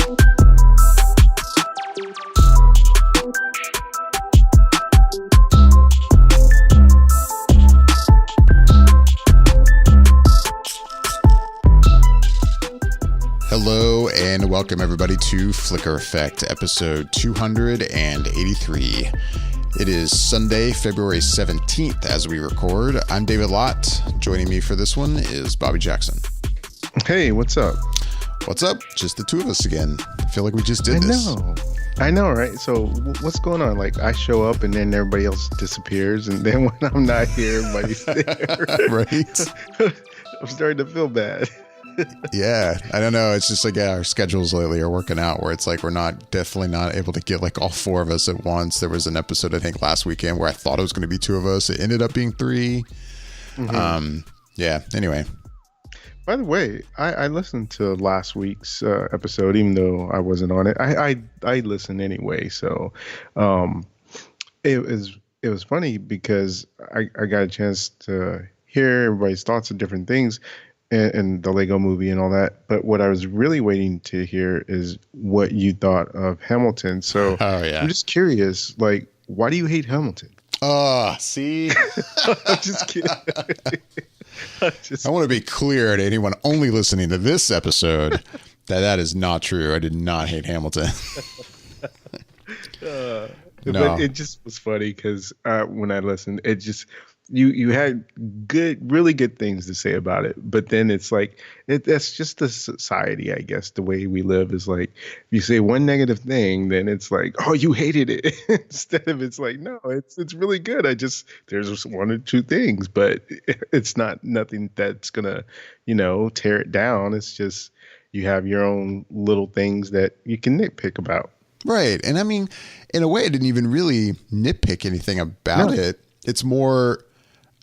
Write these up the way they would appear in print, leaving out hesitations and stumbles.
Hello and welcome everybody to Flicker Effect, episode 283. It is Sunday, February 17th as we record. I'm David Lott. Joining me for this one is Bobby Jackson. Hey, what's up? What's up? Just the two of us again. I feel like we just did this. I know, right? So what's going on? Like I show up and then everybody else disappears, and then when I'm not here, everybody's there. Right? I'm starting to feel bad. Yeah, I don't know. It's just like our schedules lately are working out where it's like we're definitely not able to get like all four of us at once. There was an episode I think last weekend where I thought it was going to be two of us. It ended up being three. Mm-hmm. Yeah. Anyway. By the way, I listened to last week's episode, even though I wasn't on it. I listened anyway. So it was funny because I got a chance to hear everybody's thoughts of different things. And the Lego movie and all that. But what I was really waiting to hear is what you thought of Hamilton. So I'm just curious, like, why do you hate Hamilton? See? I'm just kidding. I want to be clear to anyone only listening to this episode that is not true. I did not hate Hamilton. No. But it just was funny because when I listened, it just... You had really good things to say about it, but then it's like that's just the society, I guess. The way we live is like if you say one negative thing, then it's like, oh, you hated it. Instead of it's like, no, it's really good. There's just one or two things, but it's nothing that's gonna tear it down. It's just you have your own little things that you can nitpick about. Right, and I mean, in a way, I didn't even really nitpick anything about it. It's more.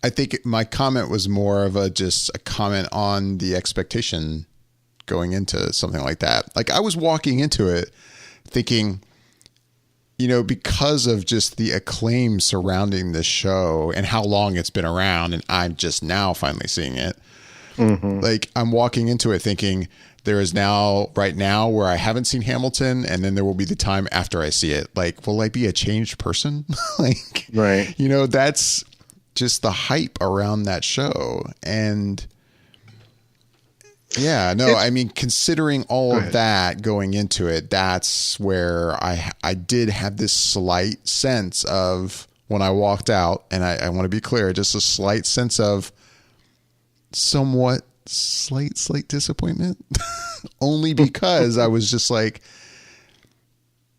I think my comment was more of just a comment on the expectation going into something like that. Like I was walking into it thinking, because of just the acclaim surrounding this show and how long it's been around, and I'm just now finally seeing it. Mm-hmm. Like I'm walking into it thinking there is right now where I haven't seen Hamilton, and then there will be the time after I see it. Like, will I be a changed person? Like, right. That's just the hype around that show. And I mean, considering all of that going into it, that's where I did have this slight sense of when I walked out, and I want to be clear, just a slight sense of somewhat slight disappointment only because I was just like,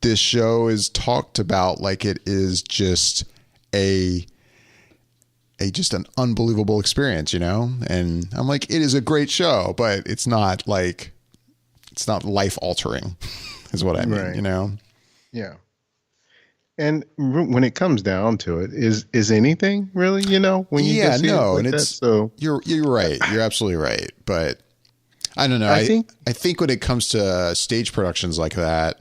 this show is talked about like it is just just an unbelievable experience, and I'm like, it is a great show, but it's not life altering is what I mean, right. Yeah. And when it comes down to it, is anything really, when you just see it like and that, so you're right. You're absolutely right. But I don't know. I think when it comes to stage productions like that,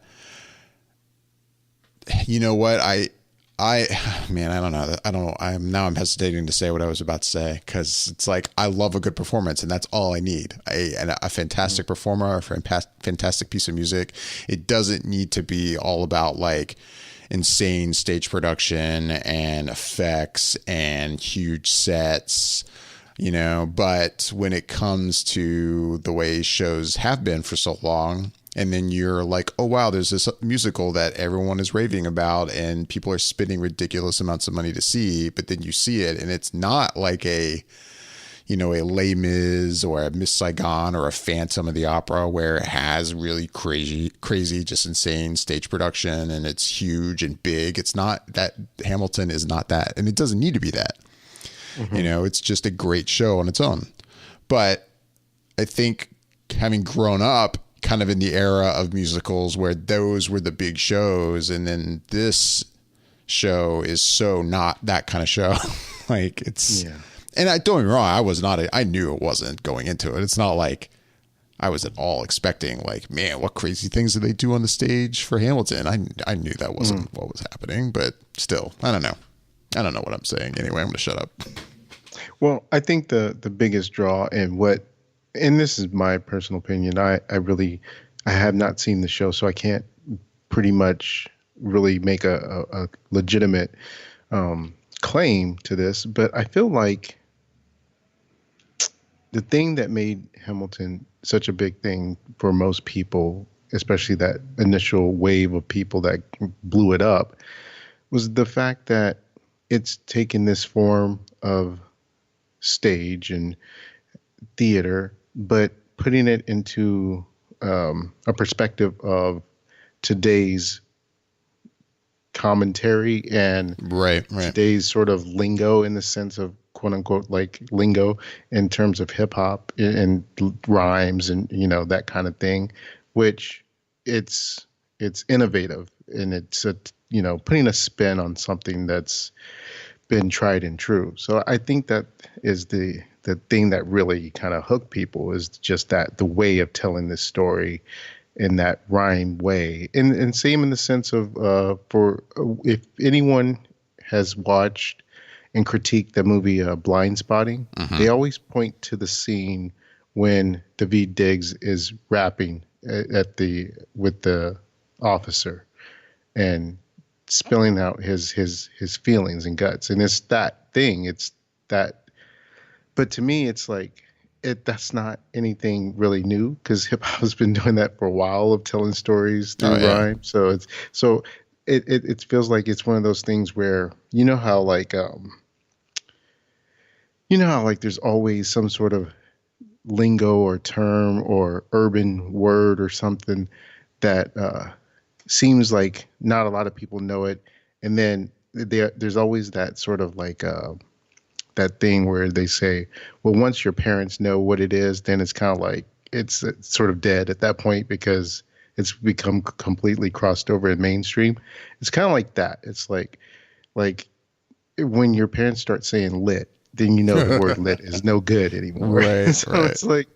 you know what? I don't know. I'm hesitating to say what I was about to say because it's like I love a good performance and that's all I need. A fantastic performer, a fantastic piece of music. It doesn't need to be all about like insane stage production and effects and huge sets, But when it comes to the way shows have been for so long, and then you're like, oh, wow, there's this musical that everyone is raving about and people are spending ridiculous amounts of money to see. But then you see it and it's not like a Les Mis or a Miss Saigon or a Phantom of the Opera where it has really crazy, just insane stage production and it's huge and big. It's not that. Hamilton is not that. And it doesn't need to be that. Mm-hmm. It's just a great show on its own. But I think having grown up kind of in the era of musicals where those were the big shows, and then this show is so not that kind of show. Like it's, and don't get me wrong, I knew it wasn't going into it. It's not like I was at all expecting like, man, what crazy things did they do on the stage for Hamilton? I knew that wasn't what was happening, but still, I don't know what I'm saying. Anyway, I'm going to shut up. Well, I think the biggest draw and this is my personal opinion, I really I have not seen the show, so I can't pretty much really make a legitimate claim to this. But I feel like the thing that made Hamilton such a big thing for most people, especially that initial wave of people that blew it up, was the fact that it's taken this form of stage and theater, but putting it into a perspective of today's commentary and Right. today's sort of lingo, in the sense of quote unquote like lingo in terms of hip hop and rhymes and that kind of thing, which it's innovative, and it's a putting a spin on something that's been tried and true. So I think that is the thing that really kind of hooked people, is just that the way of telling this story in that rhyme way. And same in the sense of for if anyone has watched and critiqued the movie Blind Spotting, they always point to the scene when Daveed Diggs is rapping with the officer and spilling out his feelings and guts. And it's that thing. It's that. But to me, it's like that's not anything really new, because hip hop has been doing that for a while, of telling stories through rhyme. So it feels like it's one of those things where how there's always some sort of lingo or term or urban word or something that seems like not a lot of people know it, and then there's always that sort of like that thing where they say, well, once your parents know what it is, then it's kind of like it's sort of dead at that point, because it's become completely crossed over in mainstream. It's kind of like that. It's like when your parents start saying lit, then the word lit is no good anymore. Right. So it's like,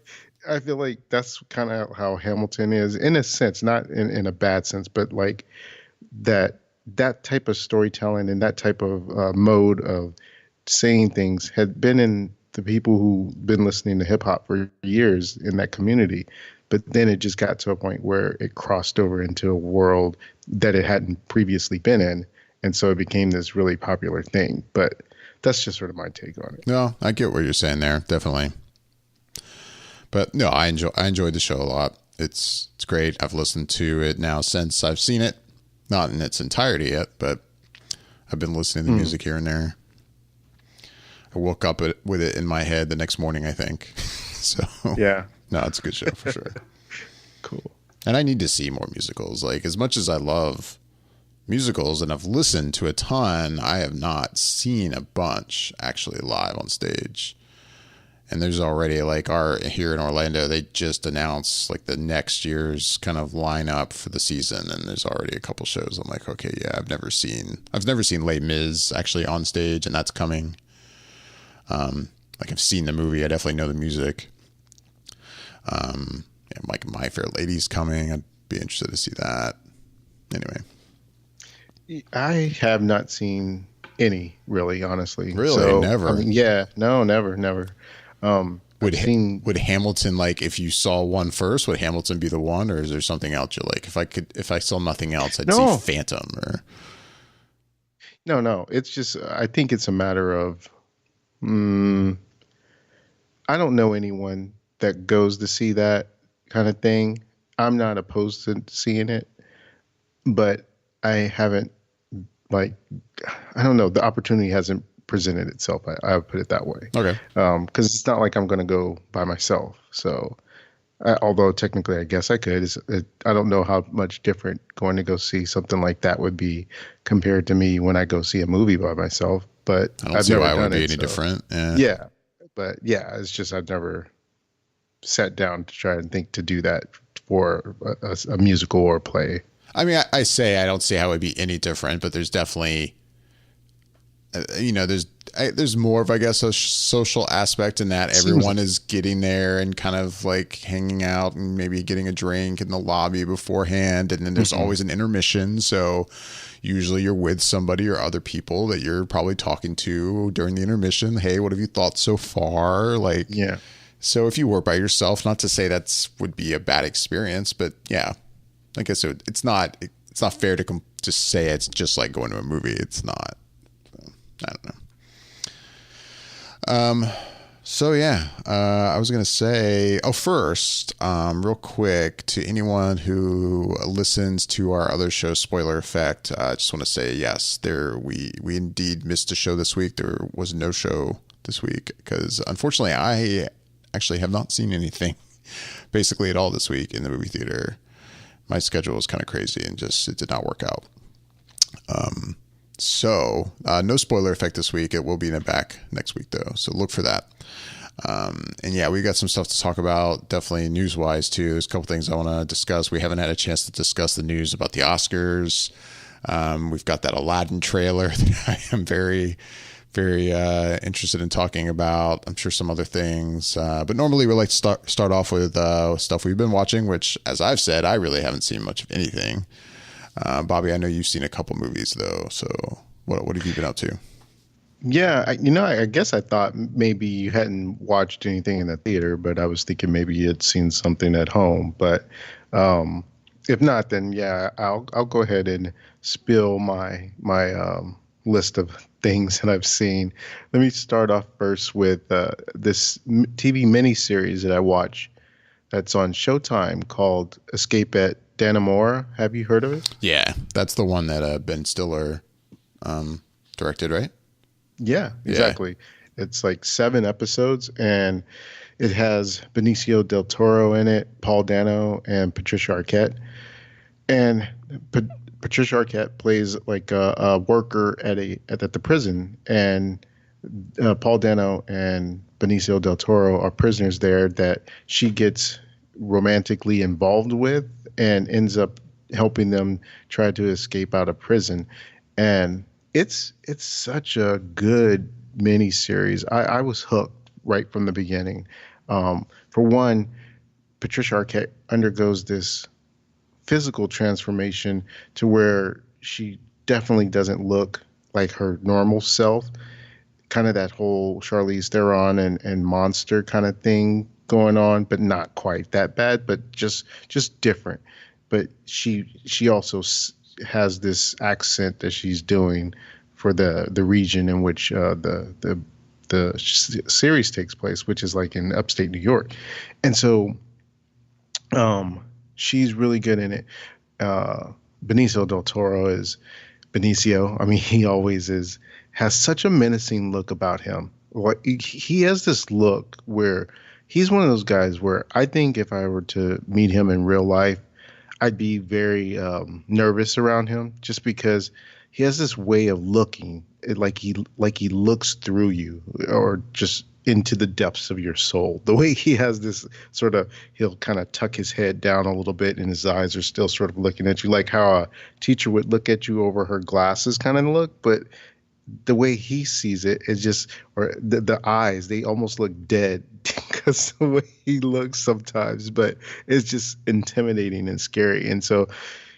I feel like that's kind of how Hamilton is, in a sense, not in a bad sense, but like that type of storytelling and that type of mode of saying things had been in the people who've been listening to hip hop for years in that community. But then it just got to a point where it crossed over into a world that it hadn't previously been in. And so it became this really popular thing. But that's just sort of my take on it. No, I get what you're saying there. Definitely. But no, I enjoyed the show a lot. It's great. I've listened to it now since I've seen it. Not in its entirety yet, but I've been listening to the music here and there. I woke up with it in my head the next morning, I think. So yeah, no, it's a good show for sure. Cool. And I need to see more musicals. Like, as much as I love musicals and I've listened to a ton, I have not seen a bunch actually live on stage. And there's already like here in Orlando, they just announced like the next year's kind of lineup for the season, and there's already a couple shows. I'm like, okay, yeah, I've never seen Les Mis actually on stage, and that's coming. Like, I've seen the movie, I definitely know the music. Like My Fair Lady's coming. I'd be interested to see that. Anyway, I have not seen any, really, honestly. Really, so, never. I mean, yeah, no, never. Would Hamilton, like, if you saw one first, would Hamilton be the one, or is there something else you're like, if I saw nothing else, I'd see Phantom? Or no, it's just, I think it's a matter of, I don't know anyone that goes to see that kind of thing. I'm not opposed to seeing it, but I haven't, like, I don't know, the opportunity hasn't presented itself. I would put it that way. Okay. Because it's not like I'm going to go by myself. So, although technically I guess I could, I don't know how much different going to go see something like that would be compared to me when I go see a movie by myself. But I don't see why it would be any different. Yeah. But yeah, it's just I've never sat down to try and think to do that for a musical or play. I mean, I say I don't see how it would be any different, but there's definitely, there's more of, I guess, a social aspect in that everyone is getting there and kind of like hanging out and maybe getting a drink in the lobby beforehand. And then there's always an intermission. So usually you're with somebody or other people that you're probably talking to during the intermission. Hey, what have you thought so far? Like, yeah. So if you were by yourself, not to say would be a bad experience, but yeah, I guess it's not fair to just say it's just like going to a movie. It's not. I don't know. So yeah, I was gonna say. Oh, first, real quick, to anyone who listens to our other show, Spoiler Effect, I just want to say yes, we indeed missed a show this week. There was no show this week because unfortunately, I actually have not seen anything basically at all this week in the movie theater. My schedule was kind of crazy and it did not work out. So no Spoiler Effect this week. It will be back next week though. So look for that. And yeah, we got some stuff to talk about, definitely news wise too. There's a couple things I want to discuss. We haven't had a chance to discuss the news about the Oscars. We've got that Aladdin trailer that I am very, very interested in talking about. I'm sure some other things, but normally we like to start off with stuff we've been watching, which, as I've said, I really haven't seen much of anything. Bobby, I know you've seen a couple movies though, so what have you been up to? Yeah, I guess I thought maybe you hadn't watched anything in the theater, but I was thinking maybe you had seen something at home. But if not, then yeah, I'll go ahead and spill my list of things that I've seen. Let me start off first with this TV miniseries that I watch that's on Showtime called Escape at Dannemora. Have you heard of it? Yeah, that's the one that Ben Stiller directed, right? Yeah, exactly. Yeah. It's like 7 episodes, and it has Benicio del Toro in it, Paul Dano, and Patricia Arquette. And Patricia Arquette plays like a worker at the prison, and Paul Dano and Benicio del Toro are prisoners there that she gets romantically involved with, and ends up helping them try to escape out of prison. And it's such a good mini series. I was hooked right from the beginning. For one, Patricia Arquette undergoes this physical transformation to where she definitely doesn't look like her normal self. Kind of that whole Charlize Theron and monster kind of thing going on, but not quite that bad, but just different. But she also has this accent that she's doing for the region in which the series takes place, which is like in upstate New York. And so she's really good in it. Benicio del Toro is Benicio. I mean, he always has such a menacing look about him. Like, he has this look where he's one of those guys where I think if I were to meet him in real life, I'd be very nervous around him, just because he has this way of looking like he looks through you, or just into the depths of your soul. The way he has this sort of, he'll kind of tuck his head down a little bit and his eyes are still sort of looking at you, like how a teacher would look at you over her glasses kind of look. But the way he sees it is just, or the eyes, they almost look dead because the way he looks sometimes, but it's just intimidating and scary. And so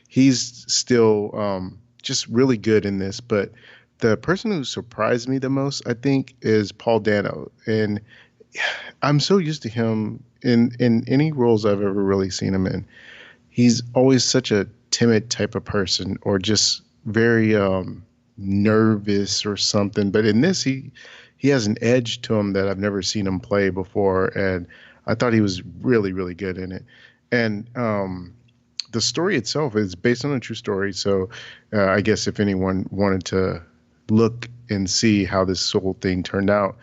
he's still just really good in this. But the person who surprised me the most, I think, is Paul Dano. And I'm so used to him in any roles I've ever really seen him in. He's always such a timid type of person, or just very nervous or something. But in this, he has an edge to him that I've never seen him play before. And I thought he was really, really good in it. And the story itself is based on a true story. So I guess if anyone wanted to look and see how this whole thing turned out,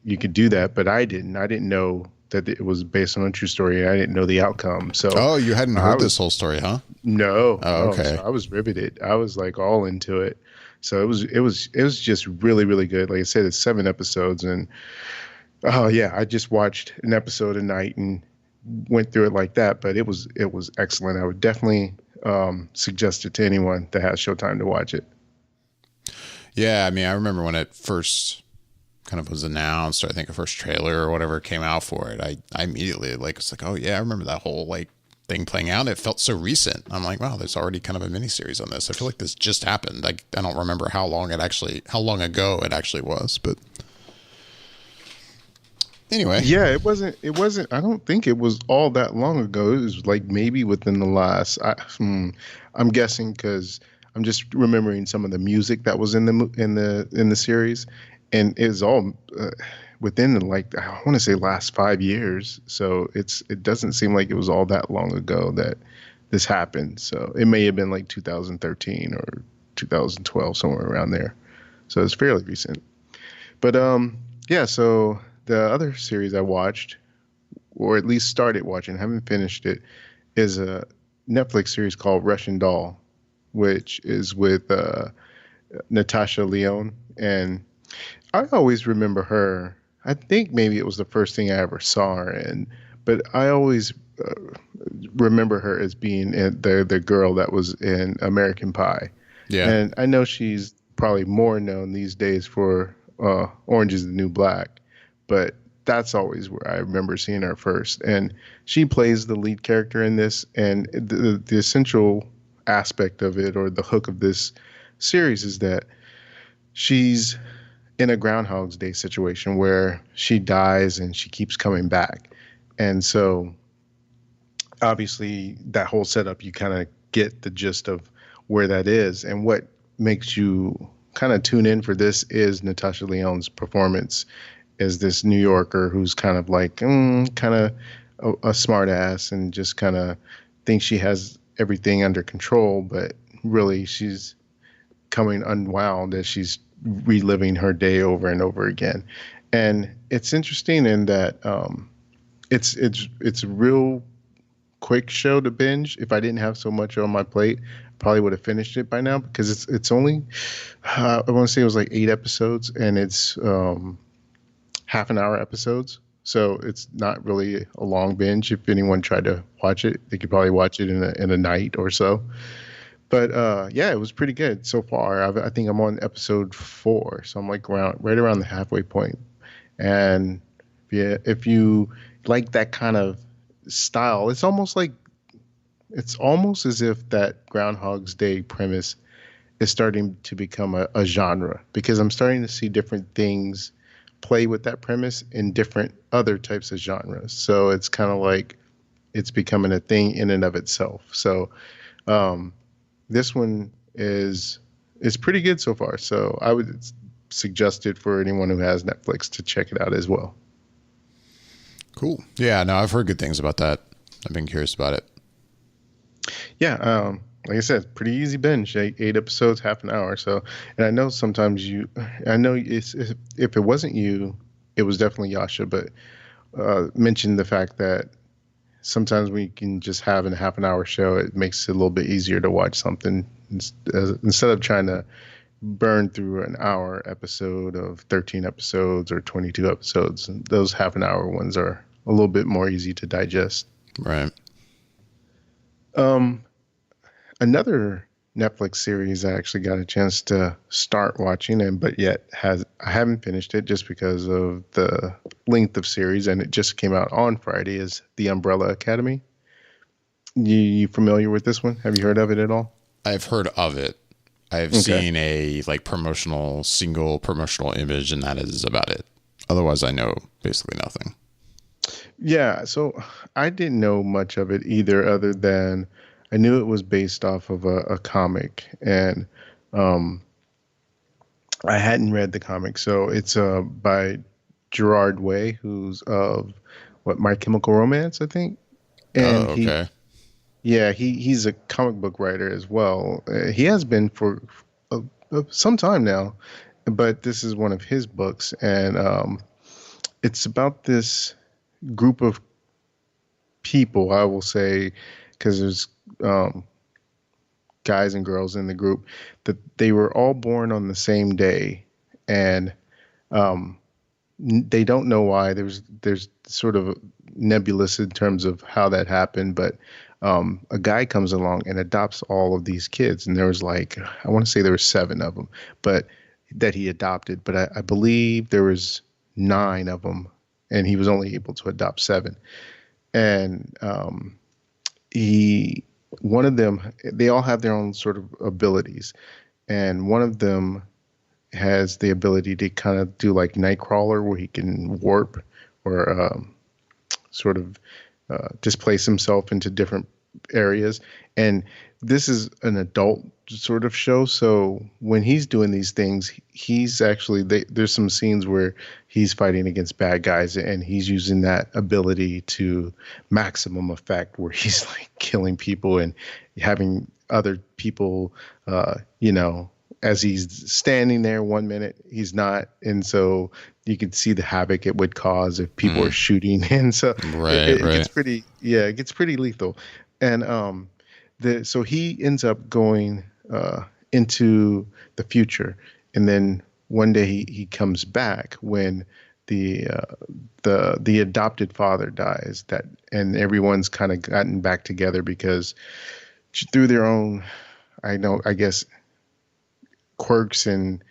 you could do that. But I didn't know that it was based on a true story. I didn't know the outcome. So you hadn't heard this whole story, huh? No. Oh, okay. So I was riveted. I was like all into it. So it was just really, really good. Like I said, it's 7 episodes, and I just watched an episode a night and went through it like that. But it was excellent. I would definitely suggest it to anyone that has Showtime to watch it. Yeah, I mean, I remember when it first kind of was announced, or I think a first trailer or whatever came out for it. I immediately was like, oh yeah, I remember that whole thing playing out. It felt so recent. I'm like, wow, there's already kind of a miniseries on this. I feel like this just happened. I don't remember how long ago it actually was, but Anyway, Yeah, it wasn't. It wasn't. I don't think it was all that long ago. It was like maybe within the last. I'm guessing because I'm just remembering some of the music that was in the series, and it's all within like I want to say last 5 years. So it doesn't seem like it was all that long ago that this happened. So it may have been like 2013 or 2012, somewhere around there. So it's fairly recent. But yeah. So the other series I watched, or at least started watching, haven't finished it, is a Netflix series called Russian Doll, which is with Natasha Lyonne. And I always remember her. I think maybe it was the first thing I ever saw her in, but I always uh, remember her as being the girl that was in American Pie. yeah. And I know she's probably more known these days for Orange is the New Black, but that's always where I remember seeing her first. And she plays the lead character in this, and the essential aspect of it, or the hook of this series, is that she's in a Groundhog's Day situation where she dies and she keeps coming back. And so obviously that whole setup, you kind of get the gist of where that is. And what makes you kind of tune in for this is Natasha Lyonne's performance as this New Yorker who's kind of like kind of a smart ass and just kind of thinks she has everything under control, but really she's coming unwound as she's reliving her day over and over again. And it's interesting in that it's a real quick show to binge. If I didn't have so much on my plate, probably would have finished it by now because it's only I want to say it was like 8 episodes, and it's half an hour episodes. So it's not really a long binge. If anyone tried to watch it, they could probably watch it in a night or so. But yeah, it was pretty good so far. I think I'm on episode 4, so I'm like right around the halfway point. And yeah, if you like that kind of style, it's almost as if that Groundhog's Day premise is starting to become a genre, because I'm starting to see different things play with that premise in different other types of genres. So it's kind of like it's becoming a thing in and of itself. So um, this one is pretty good so far. So I would suggest it for anyone who has Netflix to check it out as well. Cool. Yeah, no, I've heard good things about that. I've been curious about it. Yeah, like I said, pretty easy binge. 8 episodes, half an hour. So, and I know sometimes I know if it wasn't you, it was definitely Yasha. But mentioned the fact that sometimes we can just have a half an hour show. It makes it a little bit easier to watch something instead of trying to burn through an hour episode of 13 episodes or 22 episodes. Those half an hour ones are a little bit more easy to digest. Right. Um, Another Netflix series I actually got a chance to start watching, but yet I haven't finished it just because of the length of series, and it just came out on Friday, is The Umbrella Academy. You familiar with this one? Have you heard of it at all? I've heard of it. I've seen a single promotional image, and that is about it. Otherwise, I know basically nothing. Yeah, so I didn't know much of it either, other than I knew it was based off of a comic, and um, I hadn't read the comic. So it's by Gerard Way, who's of My Chemical Romance, I think, Oh, and okay. he's a comic book writer as well. He has been for some time now, but this is one of his books, and it's about this group of people, I will say, because there's um, guys and girls in the group, that they were all born on the same day, and um, they don't know why. There's sort of nebulous in terms of how that happened, but a guy comes along and adopts all of these kids, and there was like, I want to say there were 7 of them, but that he adopted, but I believe there was 9 of them, and he was only able to adopt 7. And he one of them, they all have their own sort of abilities, and one of them has the ability to kind of do like Nightcrawler, where he can warp or sort of displace himself into different areas. And this is an adult sort of show. So when he's doing these things, he's actually, there's some scenes where he's fighting against bad guys and he's using that ability to maximum effect where he's like killing people and having other people, you know, as he's standing there 1 minute, he's not. And so you can see the havoc it would cause if people are shooting. And so Right, it gets right. pretty, yeah, it gets pretty lethal. And so he ends up going into the future. And then one day he comes back when the the adopted father dies, that and everyone's kind of gotten back together because through their own, I guess, quirks and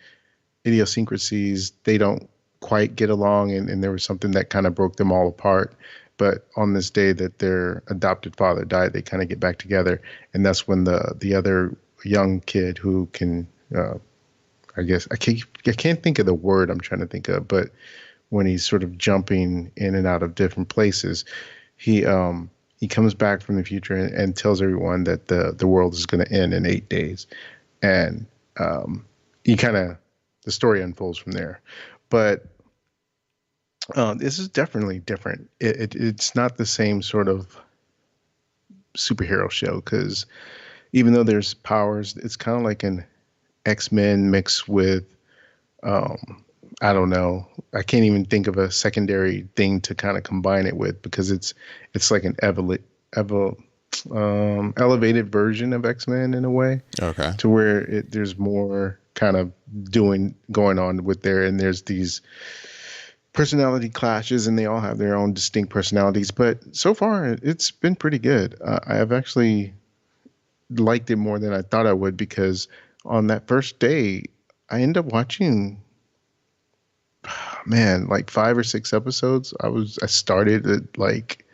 idiosyncrasies, they don't quite get along, and there was something that kind of broke them all apart. But on this day that their adopted father died, they kind of get back together, and that's when the other young kid who can, I guess I can't think of the word I'm trying to think of, but when he's sort of jumping in and out of different places, he comes back from the future and tells everyone that the world is going to end in 8 days, and he kind of the story unfolds from there. But this is definitely different. It's not the same sort of superhero show because even though there's powers, it's kind of like an X-Men mixed with I don't know. I can't even think of a secondary thing to kind of combine it with because it's like an elevated version of X-Men in a way, Okay. to where there's more kind of going on with there, and there's these personality clashes, and they all have their own distinct personalities. But so far, it's been pretty good. I have actually liked it more than I thought I would because on that first day, I ended up watching, man, like 5 or 6 episodes. I started at like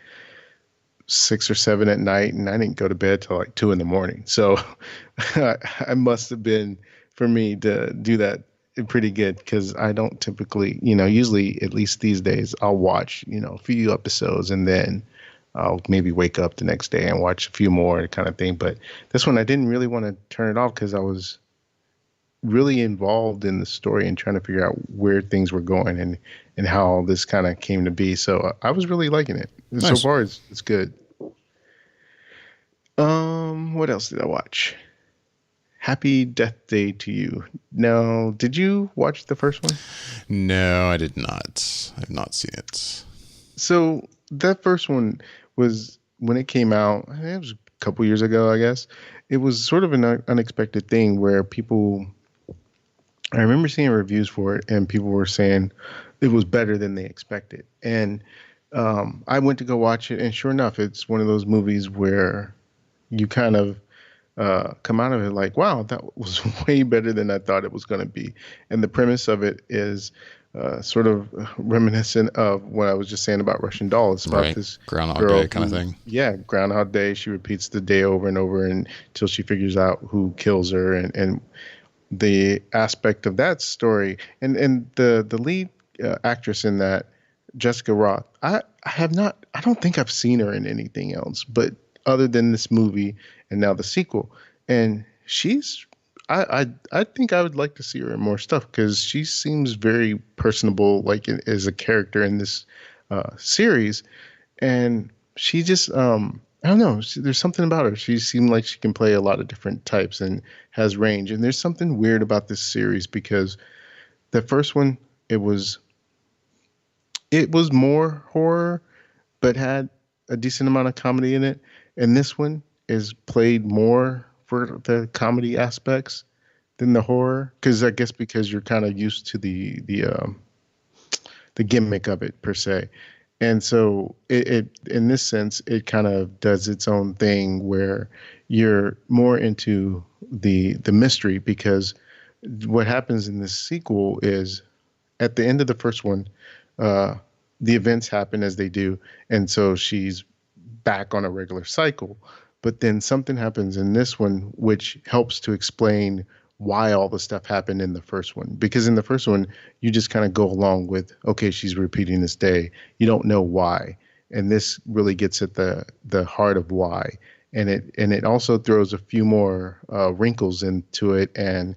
6 or 7 at night, and I didn't go to bed till like 2 in the morning. So I must have been, for me to do that, pretty good because I don't typically, usually at least these days, I'll watch, a few episodes and then I'll maybe wake up the next day and watch a few more kind of thing. But this one, I didn't really want to turn it off because I was really involved in the story and trying to figure out where things were going and how this kind of came to be. So I was really liking it. So Nice. far, it's good. What else did I watch? Happy Death Day to You. Now, did you watch the first one? No, I did not. I've not seen it. So that first one was when it came out. It was a couple years ago, I guess. It was sort of an unexpected thing where people. I remember seeing reviews for it, and people were saying it was better than they expected. And I went to go watch it, and sure enough, it's one of those movies where you kind of come out of it like, wow, that was way better than I thought it was going to be. And the premise of it is sort of reminiscent of what I was just saying about Russian Doll. It's about Right. this Groundhog girl Day kind of who, thing. yeah, Groundhog Day. She repeats the day over and over until she figures out who kills her, and the aspect of that story, and the lead actress in that, Jessica Roth. I don't think I've seen her in anything else, but other than this movie and now the sequel, and she's. I think I would like to see her in more stuff because she seems very personable, like as a character in this series, and she just I don't know. There's something about her. She seemed like she can play a lot of different types and has range. And there's something weird about this series because the first one, it was more horror, but had a decent amount of comedy in it. And this one is played more for the comedy aspects than the horror. Because I guess because you're kind of used to the gimmick of it per se. And so it in this sense, it kind of does its own thing where you're more into the mystery because what happens in this sequel is at the end of the first one, uh, the events happen as they do, and so she's back on a regular cycle. But then something happens in this one which helps to explain why all the stuff happened in the first one. Because in the first one, you just kind of go along with, okay, she's repeating this day. You don't know why. And this really gets at the heart of why. And it also throws a few more wrinkles into it and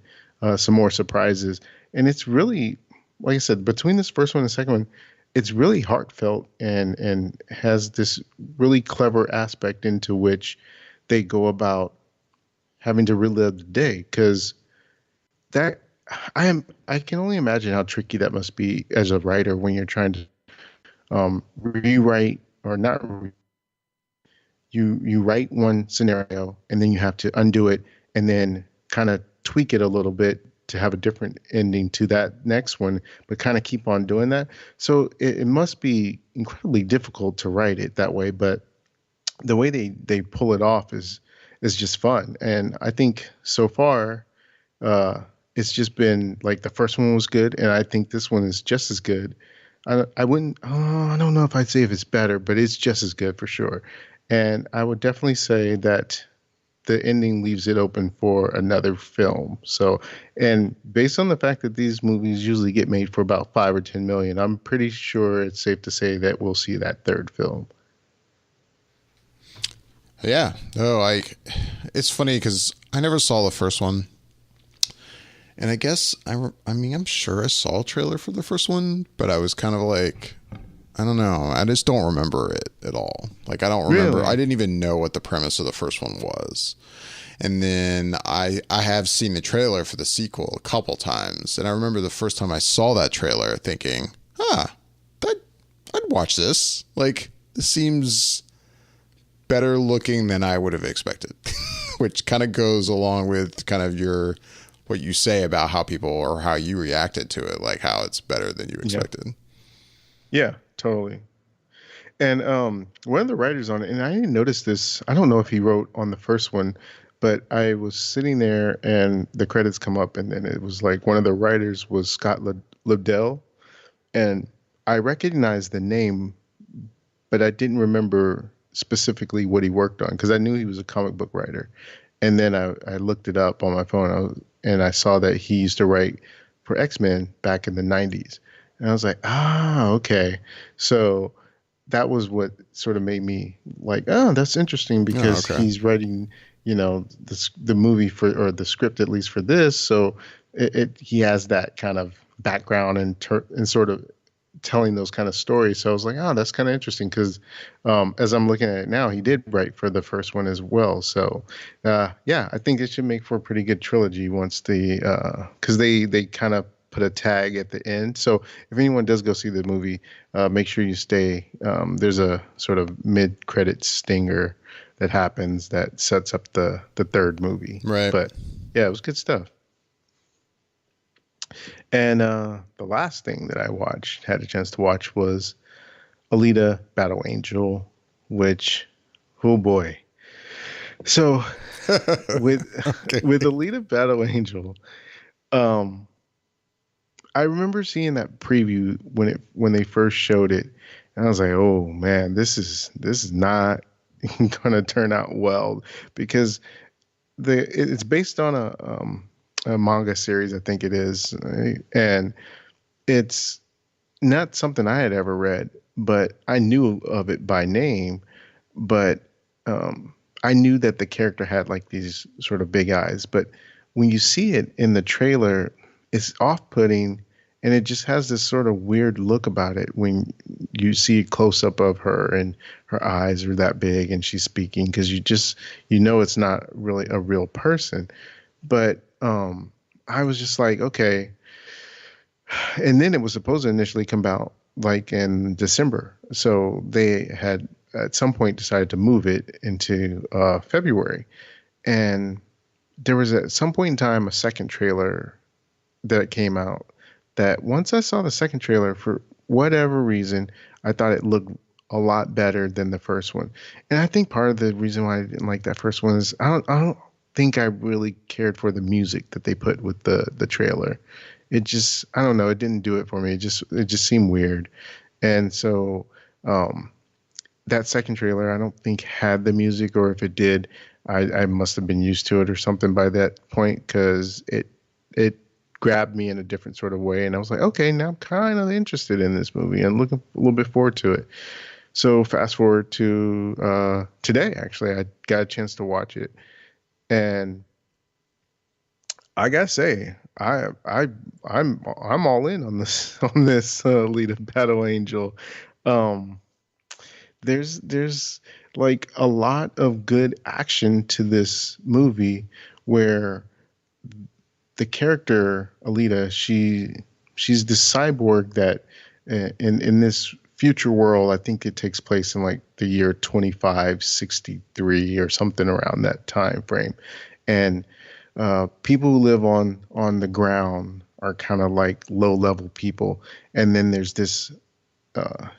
some more surprises. And it's really, like I said, between this first one and the second one, it's really heartfelt and has this really clever aspect into which they go about having to relive the day. Because that I can only imagine how tricky that must be as a writer when you're trying to rewrite or not you write one scenario and then you have to undo it and then kind of tweak it a little bit to have a different ending to that next one, but kind of keep on doing that. So it must be incredibly difficult to write it that way, but the way they pull it off is just fun. And I think so far, it's just been like the first one was good, and I think this one is just as good. I wouldn't. Oh, I don't know if I'd say if it's better, but it's just as good for sure. And I would definitely say that the ending leaves it open for another film. So, and based on the fact that these movies usually get made for about 5 or 10 million, I'm pretty sure it's safe to say that we'll see that third film. Yeah. No, it's funny because I never saw the first one. And I guess, I mean, I'm sure I saw a trailer for the first one, but I was kind of like, I don't know. I just don't remember it at all. Like, I don't remember. Really? I didn't even know what the premise of the first one was. And then I have seen the trailer for the sequel a couple times. And I remember the first time I saw that trailer thinking, that, I'd watch this. Like, this seems better looking than I would have expected, which kind of goes along with kind of what you say about how people or how you reacted to it, like how it's better than you expected. Yeah, totally. And one of the writers on it, and I didn't notice this. I don't know if he wrote on the first one, but I was sitting there and the credits come up, and then it was like one of the writers was Scott Lobdell, and I recognized the name, but I didn't remember specifically what he worked on because I knew he was a comic book writer. And then I looked it up on my phone and I saw that he used to write for X-Men back in the 90s. And I was like, okay. So that was what sort of made me like, oh, that's interesting because Okay. he's writing, the movie or the script at least for this. So he has that kind of background and sort of telling those kind of stories. So I was like, oh, that's kind of interesting because as I'm looking at it now, he did write for the first one as well. So yeah, I think it should make for a pretty good trilogy once because they kind of put a tag at the end. So if anyone does go see the movie, make sure you stay. There's a sort of mid-credit stinger that happens that sets up the third movie. Right. But yeah, it was good stuff. And the last thing that I had a chance to watch was Alita Battle Angel, which, oh boy. So with Okay. with Alita Battle Angel, I remember seeing that preview when they first showed it, and I was like, oh man, this is not gonna turn out well because it's based on a manga series, I think it is, and it's not something I had ever read, but I knew of it by name, but I knew that the character had like these sort of big eyes, but when you see it in the trailer, it's off-putting and it just has this sort of weird look about it when you see a close-up of her and her eyes are that big and she's speaking because it's not really a real person. But I was just like, okay. And then it was supposed to initially come out like in December. So they had at some point decided to move it into February. And there was at some point in time a second trailer that came out that once I saw the second trailer, for whatever reason, I thought it looked a lot better than the first one. And I think part of the reason why I didn't like that first one is I don't think I really cared for the music that they put with the trailer. It just, I don't know, it didn't do it for me. It just seemed weird. And so that second trailer I don't think had the music, or if it did, I must have been used to it or something by that point because it grabbed me in a different sort of way, and I was like, okay, now I'm kind of interested in this movie and looking a little bit forward to it. So fast forward to today, actually, I got a chance to watch it, and I gotta say, I'm all in on this on this Alita Battle Angel. Um, there's like a lot of good action to this movie where the character Alita, she's the cyborg that in this future world, I think it takes place in like the year 2563 or something around that time frame. And people who live on the ground are kind of like low level people. And then there's this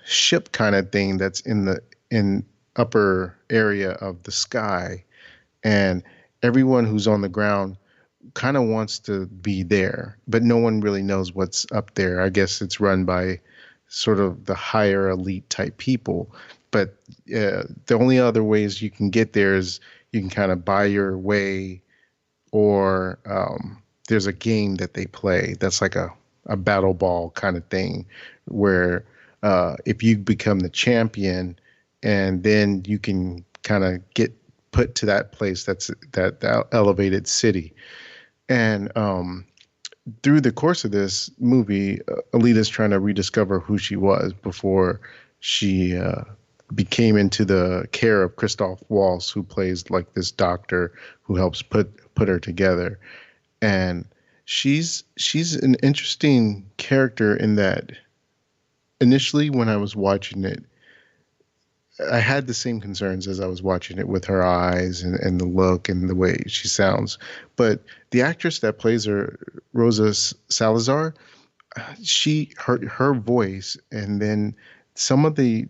ship kind of thing that's in upper area of the sky, and everyone who's on the ground kind of wants to be there, but no one really knows what's up there. I guess it's run by sort of the higher elite type people. But the only other ways you can get there is you can kind of buy your way, or there's a game that they play that's like a battle ball kind of thing where if you become the champion, and then you can kind of get put to that place that elevated city. And through the course of this movie, Alita's trying to rediscover who she was before she became into the care of Christoph Waltz, who plays like this doctor who helps put her together. And she's an interesting character in that initially when I was watching it, I had the same concerns as I was watching it with her eyes and the look and the way she sounds. But the actress that plays her, Rosa Salazar, her voice, and then some of the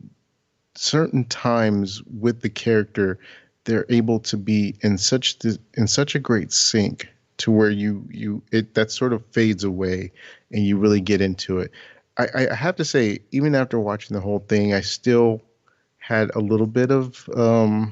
certain times with the character, they're able to be in such a great sync to where that sort of fades away and you really get into it. I have to say, even after watching the whole thing, I still had a little bit of I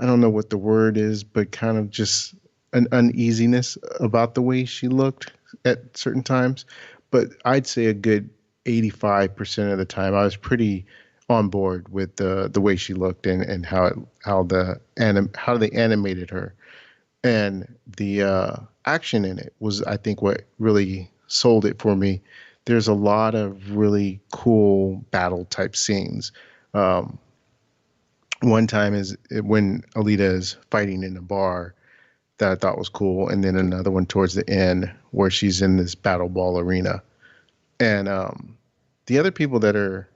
don't know what the word is, but kind of just an uneasiness about the way she looked at certain times. But I'd say a good 85% of the time I was pretty on board with the way she looked and how they animated her. And the action in it was, I think, what really sold it for me. There's a lot of really cool battle type scenes. One time is when Alita is fighting in a bar that I thought was cool, and then another one towards the end where she's in this battle ball arena, and the other people that are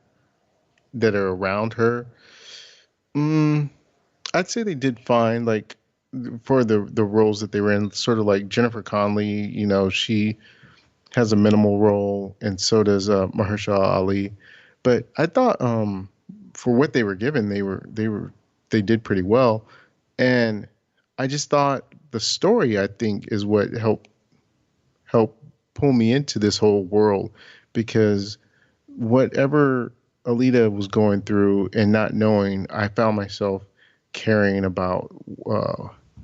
around her, I'd say they did fine. Like for the roles that they were in, sort of like Jennifer Connelly, she has a minimal role, and so does Mahershala Ali. But I thought for what they were given, they did pretty well, and I just thought the story, I think, is what helped pull me into this whole world, because whatever Alita was going through and not knowing, I found myself caring about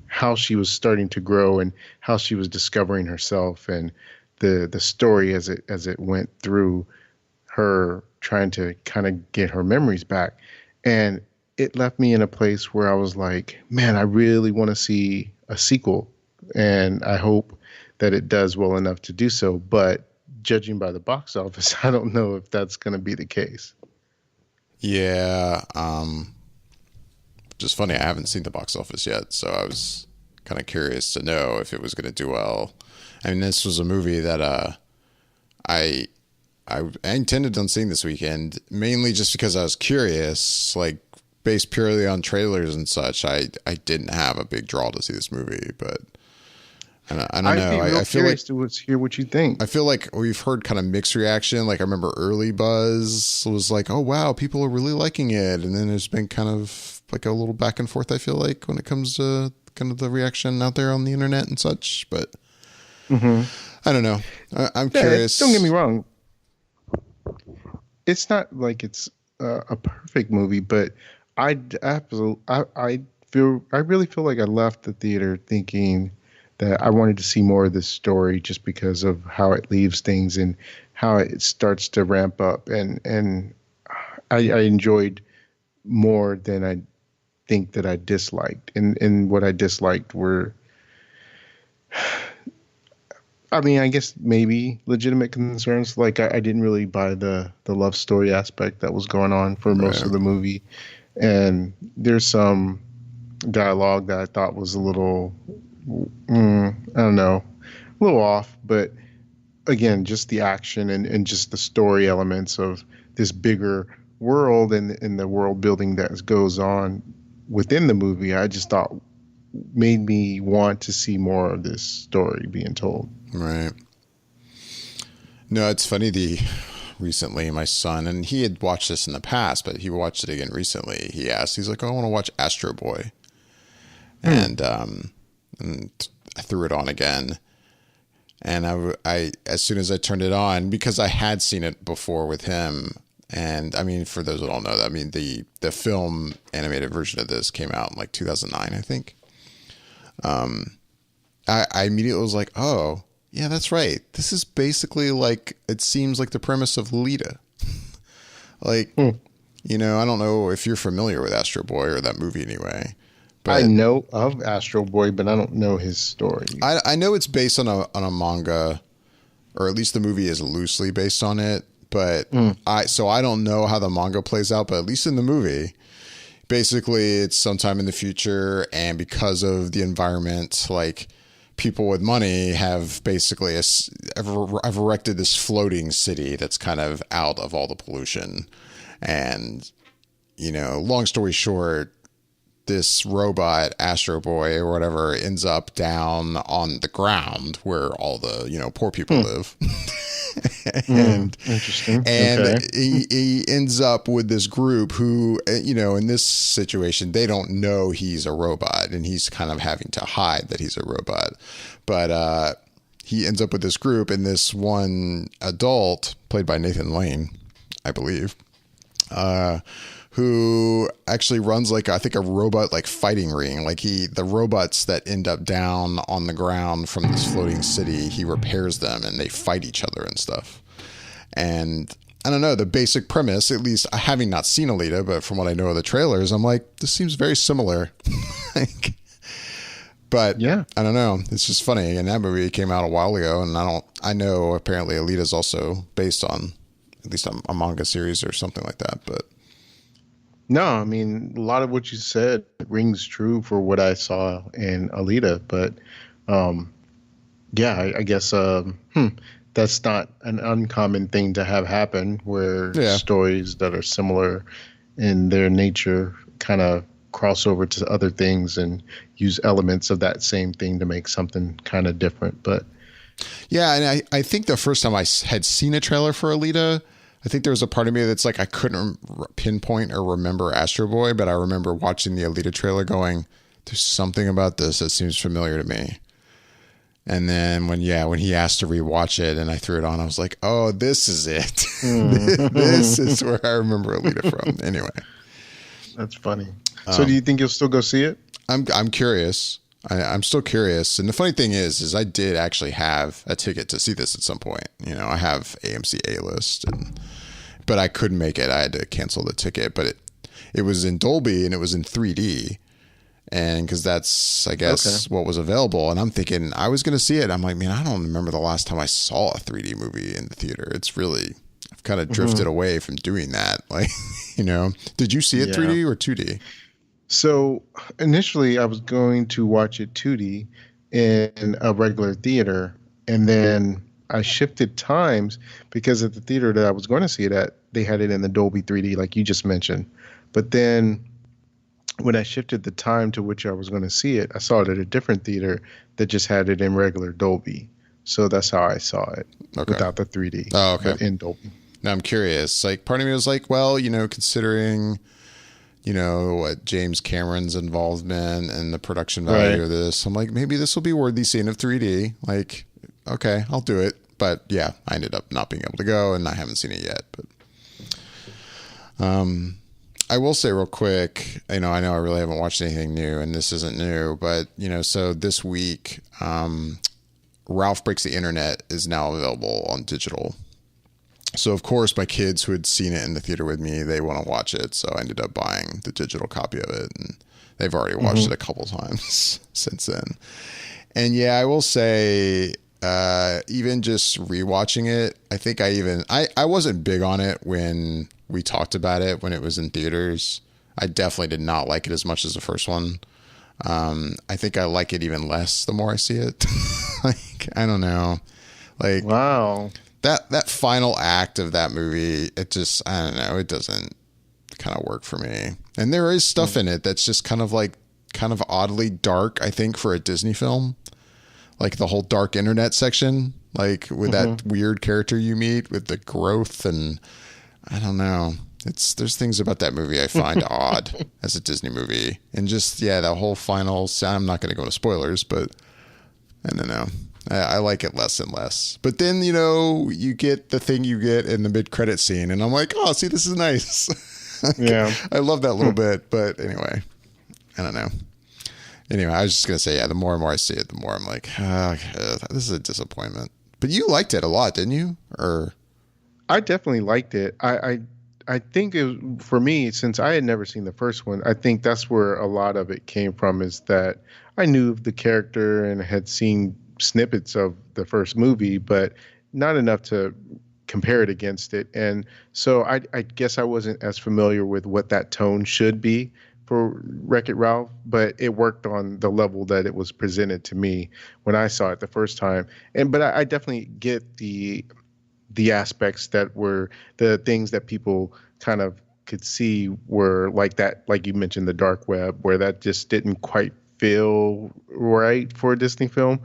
how she was starting to grow and how she was discovering herself, and the story as it went through her trying to kind of get her memories back. And it left me in a place where I was like, man, I really want to see a sequel, and I hope that it does well enough to do so. But judging by the box office, I don't know if that's going to be the case. Yeah. Just funny, I haven't seen the box office yet, so I was kind of curious to know if it was going to do well. I mean, this was a movie that I intended on seeing this weekend, mainly just because I was curious, like based purely on trailers and such. I didn't have a big draw to see this movie, but I don't know. I feel like to hear what you think. I feel like we've heard kind of mixed reaction. Like I remember early buzz was like, "Oh wow, people are really liking it," and then there's been kind of like a little back and forth. I feel like when it comes to kind of the reaction out there on the internet and such, but I don't know. I'm curious. Don't get me wrong. It's not like it's a perfect movie, but I really feel like I left the theater thinking that I wanted to see more of this story just because of how it leaves things and how it starts to ramp up. And I enjoyed more than I think that I disliked. And what I disliked were, I mean, I guess maybe legitimate concerns. Like I didn't really buy the love story aspect that was going on for most Right. of the movie. And there's some dialogue that I thought was a little, I don't know, a little off. But again, just the action and just the story elements of this bigger world and the world building that goes on within the movie, I just thought made me want to see more of this story being told. Right. No, it's funny. Recently, my son, and he had watched this in the past, but he watched it again recently. He's like, "Oh, I want to watch Astro Boy," and I threw it on again. And I, as soon as I turned it on, because I had seen it before with him, and I mean, for those who don't know, I mean, the film animated version of this came out in like 2009, I think. I immediately was like, oh, yeah, that's right. This is basically like, it seems like the premise of Alita. Like, you know, I don't know if you're familiar with Astro Boy or that movie anyway. But I know of Astro Boy, but I don't know his story. I know it's based on a manga, or at least the movie is loosely based on it. But I don't know how the manga plays out, but at least in the movie, basically it's sometime in the future, and because of the environment, like, people with money have basically have erected this floating city that's kind of out of all the pollution. And, you know, long story short, this robot Astro Boy or whatever ends up down on the ground where all the, you know, poor people live. And interesting. And Okay. he ends up with this group who, you know, in this situation, they don't know he's a robot, and he's kind of having to hide that he's a robot. But he ends up with this group, and this one adult, played by Nathan Lane, I believe, who actually runs like, I think, a robot like fighting ring. Like the robots that end up down on the ground from this floating city, he repairs them and they fight each other and stuff. And I don't know, the basic premise, at least having not seen Alita, but from what I know of the trailers, I'm like, this seems very similar. Like, but Yeah. I don't know. It's just funny. And that movie came out a while ago, and I know apparently Alita is also based on at least a manga series or something like that. But No, I mean, a lot of what you said rings true for what I saw in Alita, but yeah, I guess that's not an uncommon thing to have happen where stories that are similar in their nature kind of cross over to other things and use elements of that same thing to make something kind of different. But yeah, and I think the first time I had seen a trailer for Alita, I think there was a part of me that's like, I couldn't pinpoint or remember Astro Boy, but I remember watching the Alita trailer going, there's something about this that seems familiar to me. And then when he asked to rewatch it and I threw it on, I was like, oh, this is it. This is where I remember Alita from. Anyway. That's funny. So do you think you'll still go see it? I'm curious. I'm still curious. And the funny thing is I did actually have a ticket to see this at some point. You know, I have AMC A-list, but I couldn't make it. I had to cancel the ticket, but it was in Dolby and it was in 3D. And because that's, I guess, what was available. And I'm thinking I was going to see it. I'm like, man, I don't remember the last time I saw a 3D movie in the theater. It's really, I've kind of drifted away from doing that. Like, you know, did you see it 3D or 2D? So initially I was going to watch it 2D in a regular theater. And then I shifted times because at the theater that I was going to see it at, they had it in the Dolby 3D, like you just mentioned. But then when I shifted the time to which I was going to see it, I saw it at a different theater that just had it in regular Dolby. So that's how I saw it without the 3D. Oh, okay. In Dolby. Now I'm curious. Like, part of me was like, well, you know, considering, you know, what James Cameron's involvement and the production value of this, I'm like, maybe this will be worthy seeing of 3D. Like, okay, I'll do it. But yeah, I ended up not being able to go, and I haven't seen it yet. But I will say real quick, I know I really haven't watched anything new, and this isn't new, but so this week, Ralph Breaks the Internet is now available on digital. So of course my kids who had seen it in the theater with me, they want to watch it. So I ended up buying the digital copy of it, and they've already watched it a couple times since then. And yeah, I will say, even just rewatching it, I think I wasn't big on it when we talked about it when it was in theaters. I definitely did not like it as much as the first one. I think I like it even less the more I see it. Like, I don't know. Like, wow. That final act of that movie, it just, I don't know, it doesn't kind of work for me. And there is stuff in it that's just kind of oddly dark, I think, for a Disney film. Like the whole dark internet section, like with that weird character you meet with the growth, and I don't know. There's things about that movie I find odd as a Disney movie. And just, that whole final, I'm not going to go into spoilers, but I don't know. I like it less and less. But then, you get the thing you get in the mid-credit scene, and I'm like, oh, see, this is nice. Yeah. I love that little bit. But anyway, I don't know. Anyway, I was just going to say, the more and more I see it, the more I'm like, this is a disappointment. But you liked it a lot, didn't you? Or I definitely liked it. I think for me, since I had never seen the first one, I think that's where a lot of it came from, is that I knew the character and had seen snippets of the first movie, but not enough to compare it against it. And so I guess I wasn't as familiar with what that tone should be for Wreck-It Ralph, but it worked on the level that it was presented to me when I saw it the first time. But I definitely get the aspects that were the things that people kind of could see were like that, like you mentioned, the dark web, where that just didn't quite feel right for a Disney film.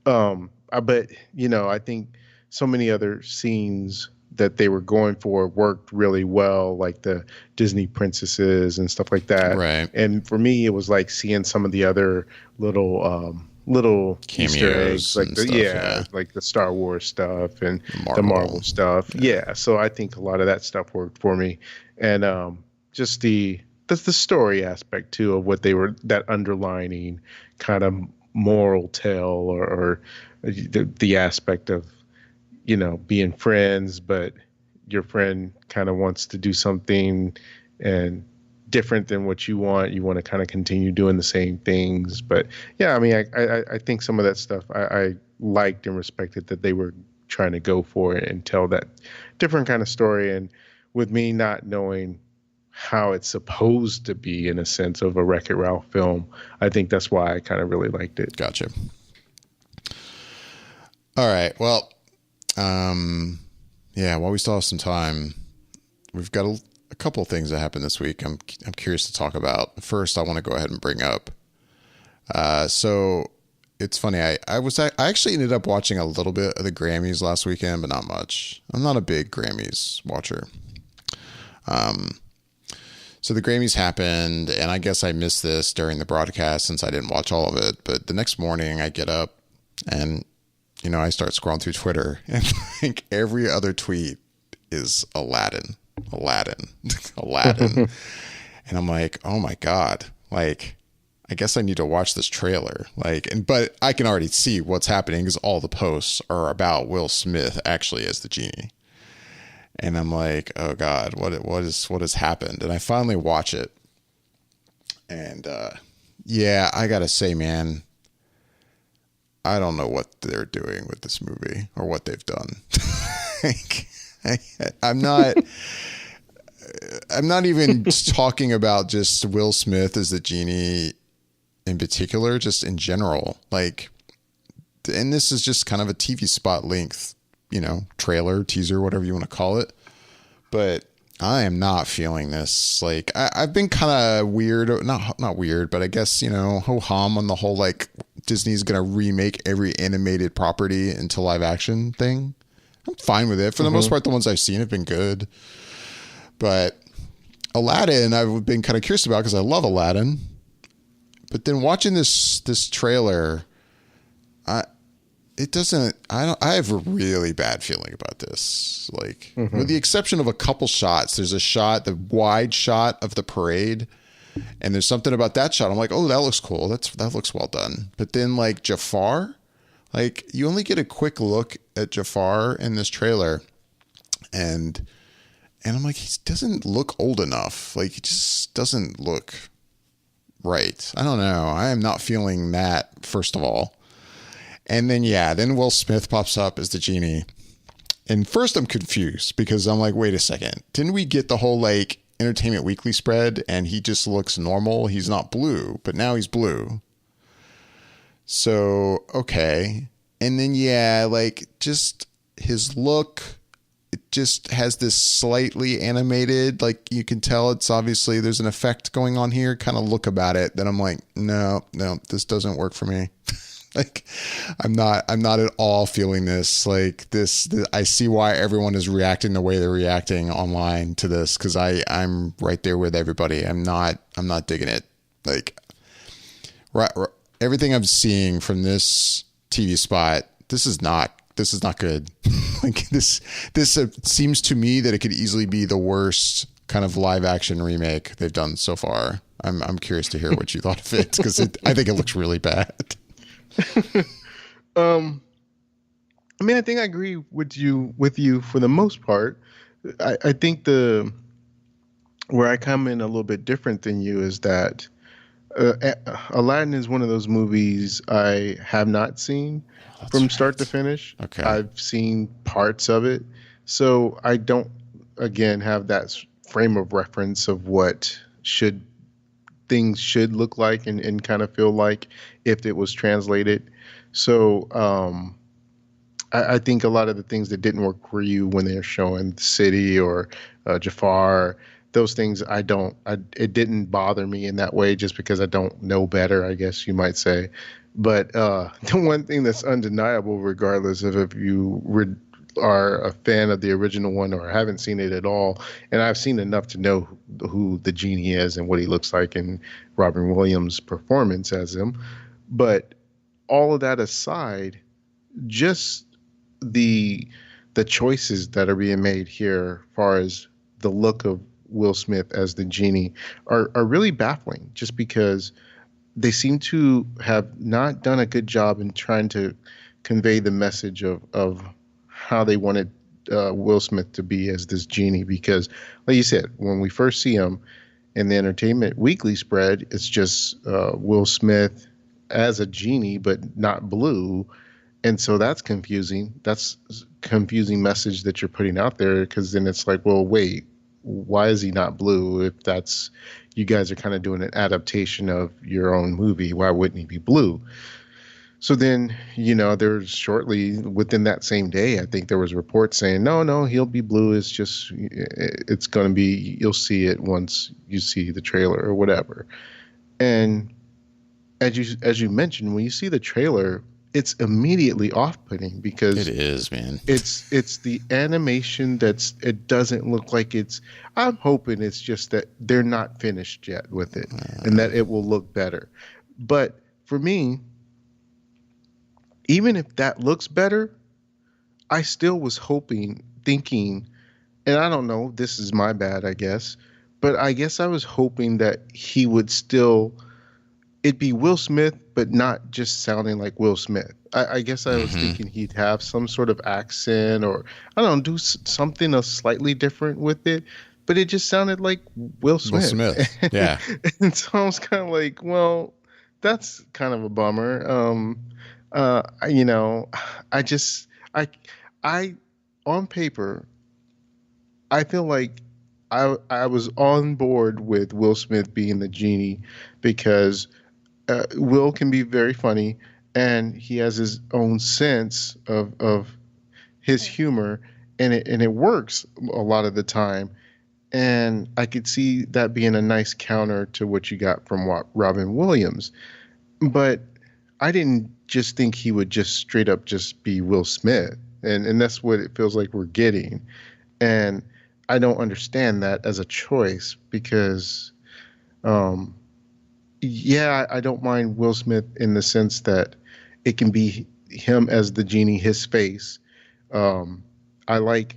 But I think so many other scenes that they were going for worked really well, like the Disney princesses and stuff like that. Right. And for me, it was like seeing some of the other little cameos, Easter eggs, like stuff, like the Star Wars stuff and the Marvel stuff. Yeah. So I think a lot of that stuff worked for me, and just the story aspect too of what they were, that underlining kind of moral tale, or the aspect of being friends, but your friend kind of wants to do something and different than what you want. You want to kind of continue doing the same things. But yeah, I mean, I think some of that stuff I liked and respected, that they were trying to go for it and tell that different kind of story. And with me not knowing how it's supposed to be in a sense of a Wreck-It Ralph film, I think that's why I kind of really liked it. Gotcha. All right. Well, while we still have some time, we've got a couple of things that happened this week I'm curious to talk about. First, I want to go ahead and bring up. So it's funny. I actually ended up watching a little bit of the Grammys last weekend, but not much. I'm not a big Grammys watcher. So the Grammys happened, and I guess I missed this during the broadcast since I didn't watch all of it. But the next morning I get up and I start scrolling through Twitter, and like every other tweet is Aladdin. And I'm like, oh my God, like, I guess I need to watch this trailer. But I can already see what's happening because all the posts are about Will Smith actually as the genie. And I'm like, oh God, what has happened? And I finally watch it. And, I gotta say, man, I don't know what they're doing with this movie or what they've done. I'm not even talking about just Will Smith as the genie in particular, just in general. Like, and this is just kind of a TV spot length, trailer, teaser, whatever you want to call it. But I am not feeling this. Like, I've been kind of weird, not weird, but I guess, ho-hum on the whole, like, Disney's going to remake every animated property into live action thing. I'm fine with it. For the most part, the ones I've seen have been good. But Aladdin, I've been kind of curious about because I love Aladdin. But then watching this trailer, it doesn't. I don't. I have a really bad feeling about this. Like, with Mm-hmm. the exception of a couple shots, there's a shot, the wide shot of the parade, and there's something about that shot. I'm like, oh, that looks cool. That looks well done. But then like Jafar, like you only get a quick look at Jafar in this trailer, and I'm like, he doesn't look old enough. Like he just doesn't look right. I don't know. I am not feeling that, first of all. And then, yeah, then Will Smith pops up as the genie. And first I'm confused because I'm like, wait a second. Didn't we get the whole like Entertainment Weekly spread and he just looks normal? He's not blue, but now he's blue. So, okay. And then, yeah, like just his look, it just has this slightly animated, like you can tell it's obviously there's an effect going on here kind of look about it. Then I'm like, no, this doesn't work for me. Like, I'm not at all feeling this. Like this, I see why everyone is reacting the way they're reacting online to this. Cause I'm right there with everybody. I'm not digging it. Like right, everything I'm seeing from this TV spot, this is not good. Like this seems to me that it could easily be the worst kind of live action remake they've done so far. I'm curious to hear what you thought of it. Cause I think it looks really bad. I mean, I think I agree with you for the most part. I think the where I come in a little bit different than you is that Aladdin is one of those movies I have not seen from start to finish. Okay. I've seen parts of it, so I don't again have that frame of reference of what should things should look like and kind of feel like if it was translated. So I think a lot of the things that didn't work for you when they're showing the city or Jafar, those things it didn't bother me in that way just because I don't know better, I guess you might say. But the one thing that's undeniable, regardless of if you are a fan of the original one or haven't seen it at all, and I've seen enough to know who the genie is and what he looks like and Robin Williams' performance as him. But all of that aside, just the choices that are being made here, as far as the look of Will Smith as the genie, are really baffling. Just because they seem to have not done a good job in trying to convey the message of how they wanted Will Smith to be as this genie. Because, like you said, when we first see him in the Entertainment Weekly spread, it's just Will Smith as a genie, but not blue. And so that's confusing. That's a confusing message that you're putting out there, because then it's like, well, wait, why is he not blue? If that's, you guys are kind of doing an adaptation of your own movie, why wouldn't he be blue? So then, there's shortly within that same day, I think there was reports saying, no, he'll be blue. It's going to be, you'll see it once you see the trailer or whatever. And as you mentioned, when you see the trailer, it's immediately off-putting because it is, man. It's the animation it doesn't look like it's. I'm hoping it's just that they're not finished yet with it, and that it will look better. But for me, even if that looks better, I still was thinking, and I don't know, this is my bad, I guess, but I guess I was hoping that he would still. It'd be Will Smith, but not just sounding like Will Smith. I guess I was thinking he'd have some sort of accent, or I don't know, do something else slightly different with it. But it just sounded like Will Smith. Will Smith, yeah. And so I was kind of like, well, that's kind of a bummer. I on paper, I feel like I was on board with Will Smith being the genie because Will can be very funny, and he has his own sense of his humor, and it works a lot of the time. And I could see that being a nice counter to what you got from Robin Williams. But I didn't just think he would just straight up just be Will Smith. And that's what it feels like we're getting. And I don't understand that as a choice because, I don't mind Will Smith in the sense that it can be him as the genie, his face. Um, I like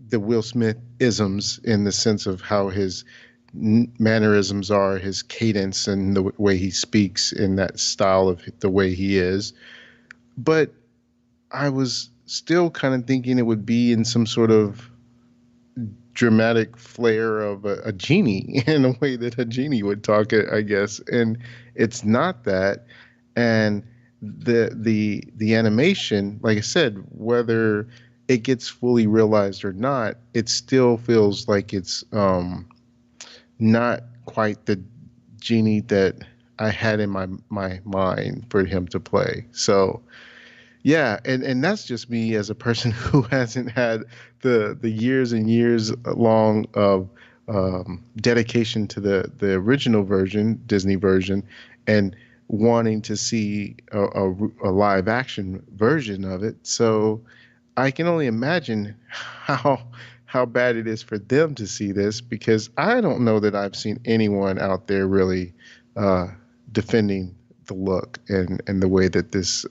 the Will Smith isms in the sense of how his mannerisms are, his cadence, and the way he speaks in that style of the way he is. But I was still kind of thinking it would be in some sort of dramatic flair of a genie in a way that a genie would talk, I guess. And it's not that. And the animation, like I said, whether it gets fully realized or not, it still feels like it's not quite the genie that I had in my mind for him to play. So yeah, and that's just me as a person who hasn't had the years and years long of dedication to the original version, Disney version, and wanting to see a live action version of it. So I can only imagine how bad it is for them to see this, because I don't know that I've seen anyone out there really uh, defending the look and the way that this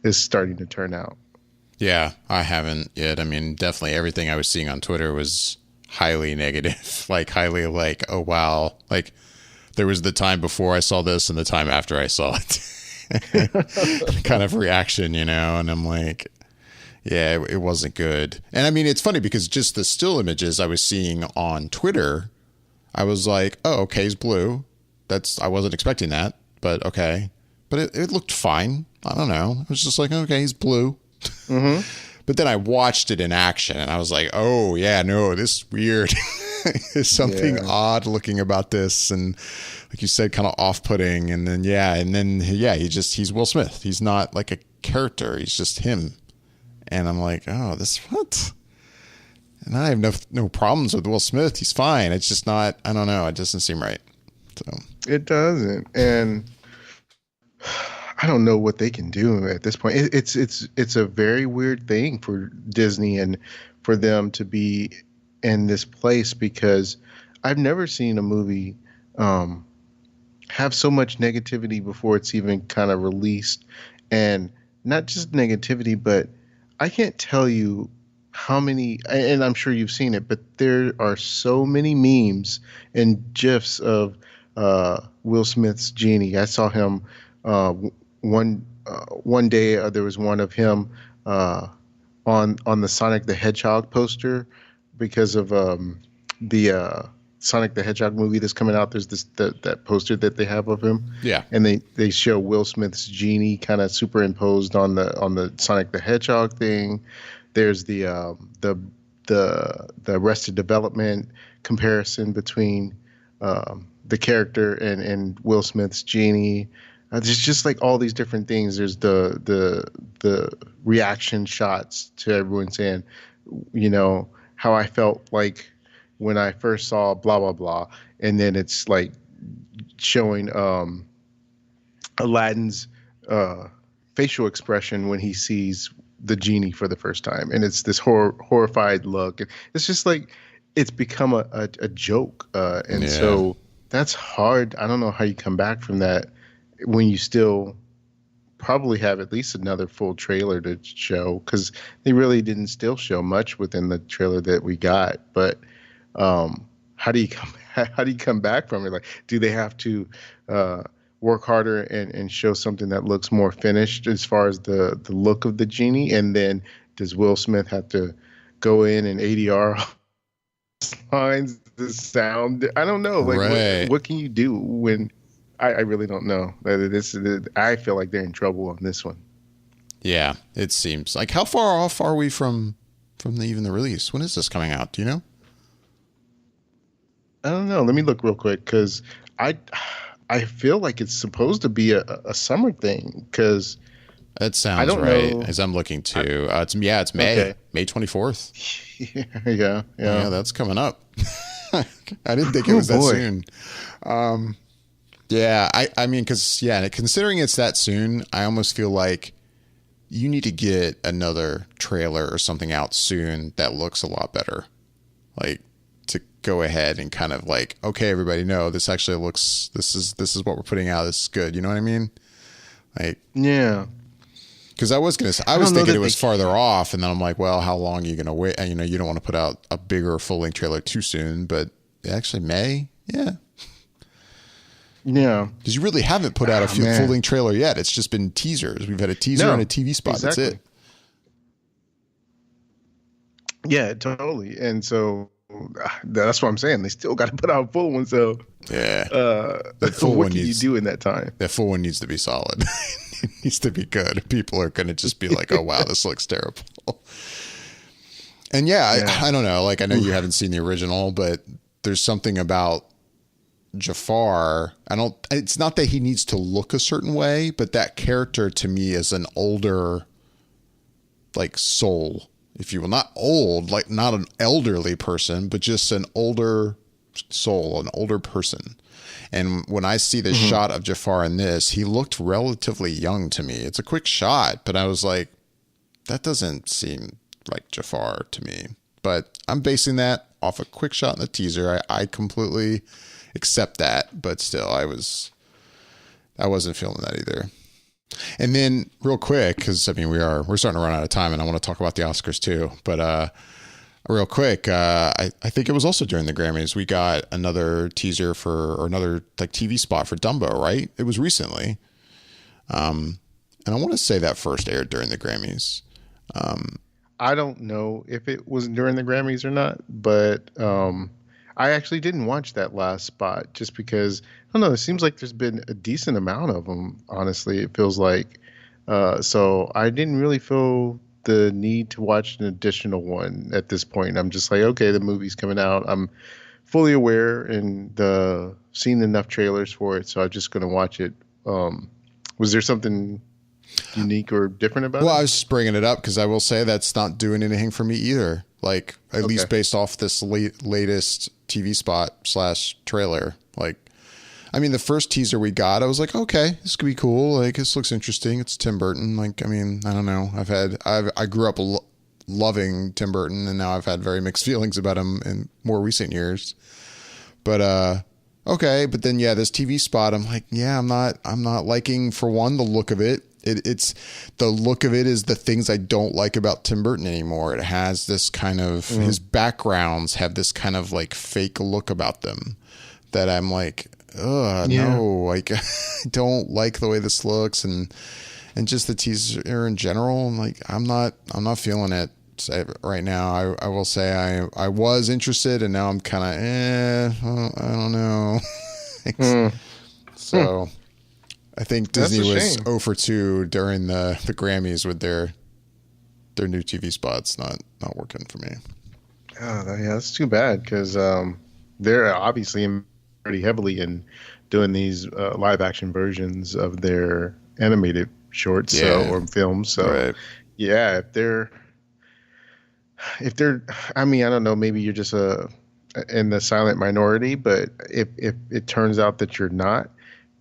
is starting to turn out. Yeah, I haven't yet. I mean, definitely everything I was seeing on Twitter was highly negative, like highly like, oh wow, like there was the time before I saw this and the time after I saw it kind of reaction, you know, and I'm like, yeah, it wasn't good. And I mean, it's funny because just the still images I was seeing on Twitter, I was like, oh, okay, he's blue. I wasn't expecting that, but okay. But it looked fine. I don't know. It was just like, okay, he's blue. Mm-hmm. But then I watched it in action and I was like, oh, yeah, no, this is weird. There's something odd looking about this. And like you said, kind of off-putting. And then, he's Will Smith. He's not like a character. He's just him. And I'm like, oh, what? And I have no problems with Will Smith. He's fine. It's just not, I don't know. It doesn't seem right. So it doesn't. And I don't know what they can do at this point. It's a very weird thing for Disney and for them to be in this place, because I've never seen a movie have so much negativity before it's even kind of released. And not just negativity, but I can't tell you how many, and I'm sure you've seen it, but there are so many memes and GIFs of Will Smith's genie. I saw him one day. There was one of him on the Sonic the Hedgehog poster, because of the Sonic the Hedgehog movie that's coming out. There's that poster that they have of him. Yeah, and they show Will Smith's genie kind of superimposed on the Sonic the Hedgehog thing. There's the Arrested Development comparison between the character and Will Smith's genie. There's just like all these different things. There's the reaction shots to everyone saying, you know, how I felt like when I first saw blah blah blah, and then it's like showing Aladdin's facial expression when he sees the genie for the first time, and it's this horrified look. It's just like it's become a joke, and so that's hard. I don't know how you come back from that when you still probably have at least another full trailer to show, because they really didn't still show much within the trailer that we got. But how do you come back from it? Like, do they have to work harder and show something that looks more finished as far as the look of the genie? And then does Will Smith have to go in and ADR lines, the sound? I don't know. Like, right. What can you do when I really don't know. I feel like they're in trouble on this one. Yeah, it seems. Like, how far off are we from even the release? When is this coming out? Do you know? I don't know. Let me look real quick, because I feel like it's supposed to be a summer thing, because that sounds right. Know. As I'm looking too, it's May, okay. May 24th. Yeah. Yeah, that's coming up. I didn't think it was that soon. Yeah, I mean, because, considering it's that soon, I almost feel like you need to get another trailer or something out soon that looks a lot better. Like, to go ahead and kind of like, okay, everybody, no, this actually looks, this is what we're putting out. This is good. You know what I mean? Like, yeah. Because I was thinking it was farther off, and then I'm like, well, how long are you gonna wait? And, you know, you don't want to put out a bigger full length trailer too soon, but actually May, yeah. Yeah, because you really haven't put out a full length trailer yet. It's just been teasers. We've had a teaser and a TV spot. Exactly. That's it. Yeah, totally. And so that's what I'm saying. They still got to put out a full one. So yeah, what can you do in that time? That full one needs to be solid. It needs to be good. People are going to just be like, "Oh wow, this looks terrible." And I don't know. Like, I know you haven't seen the original, but there's something about Jafar. It's not that he needs to look a certain way, but that character to me is an older, like, soul, if you will. Not old, like not an elderly person, but just an older soul, an older person. And when I see the shot of Jafar in this, he looked relatively young to me. It's a quick shot, but I was like, that doesn't seem like Jafar to me. But I'm basing that off a quick shot in the teaser. I completely accept that, but still, I wasn't feeling that either. And then real quick, because I mean we're starting to run out of time, and I want to talk about the Oscars too. But real quick, I think it was also during the Grammys we got another teaser or another like TV spot for Dumbo, right? It was recently, and I want to say that first aired during the Grammys. I don't know if it was during the Grammys or not, but I actually didn't watch that last spot just because, I don't know, it seems like there's been a decent amount of them, honestly, it feels like. So I didn't really feel the need to watch an additional one at this point. I'm just like, okay, the movie's coming out. I'm fully aware and seen enough trailers for it, so I'm just going to watch it. Was there something unique or different about it? Well, I was just bringing it up because I will say that's not doing anything for me either. Like, at least based off this latest TV spot / trailer. Like, I mean, the first teaser we got, I was like, okay, this could be cool. Like, this looks interesting. It's Tim Burton. Like, I mean, I don't know. I grew up loving Tim Burton, and now I've had very mixed feelings about him in more recent years. But, okay. But then, this TV spot, I'm like, I'm not liking, for one, the look of it. It's the look of it is the things I don't like about Tim Burton anymore. It has this kind of, his backgrounds have this kind of like fake look about them that I'm like, no, like I don't like the way this looks, and just the teaser in general. I'm like, I'm not feeling it right now. I will say I was interested, and now I'm kind of, I don't know. So. I think Disney was 0 for 2 during the Grammys with their new TV spots not working for me. Oh, yeah, that's too bad because they're obviously pretty heavily in doing these live action versions of their animated shorts or films. So if they're, I mean, I don't know, maybe you're just in the silent minority, but if it turns out that you're not,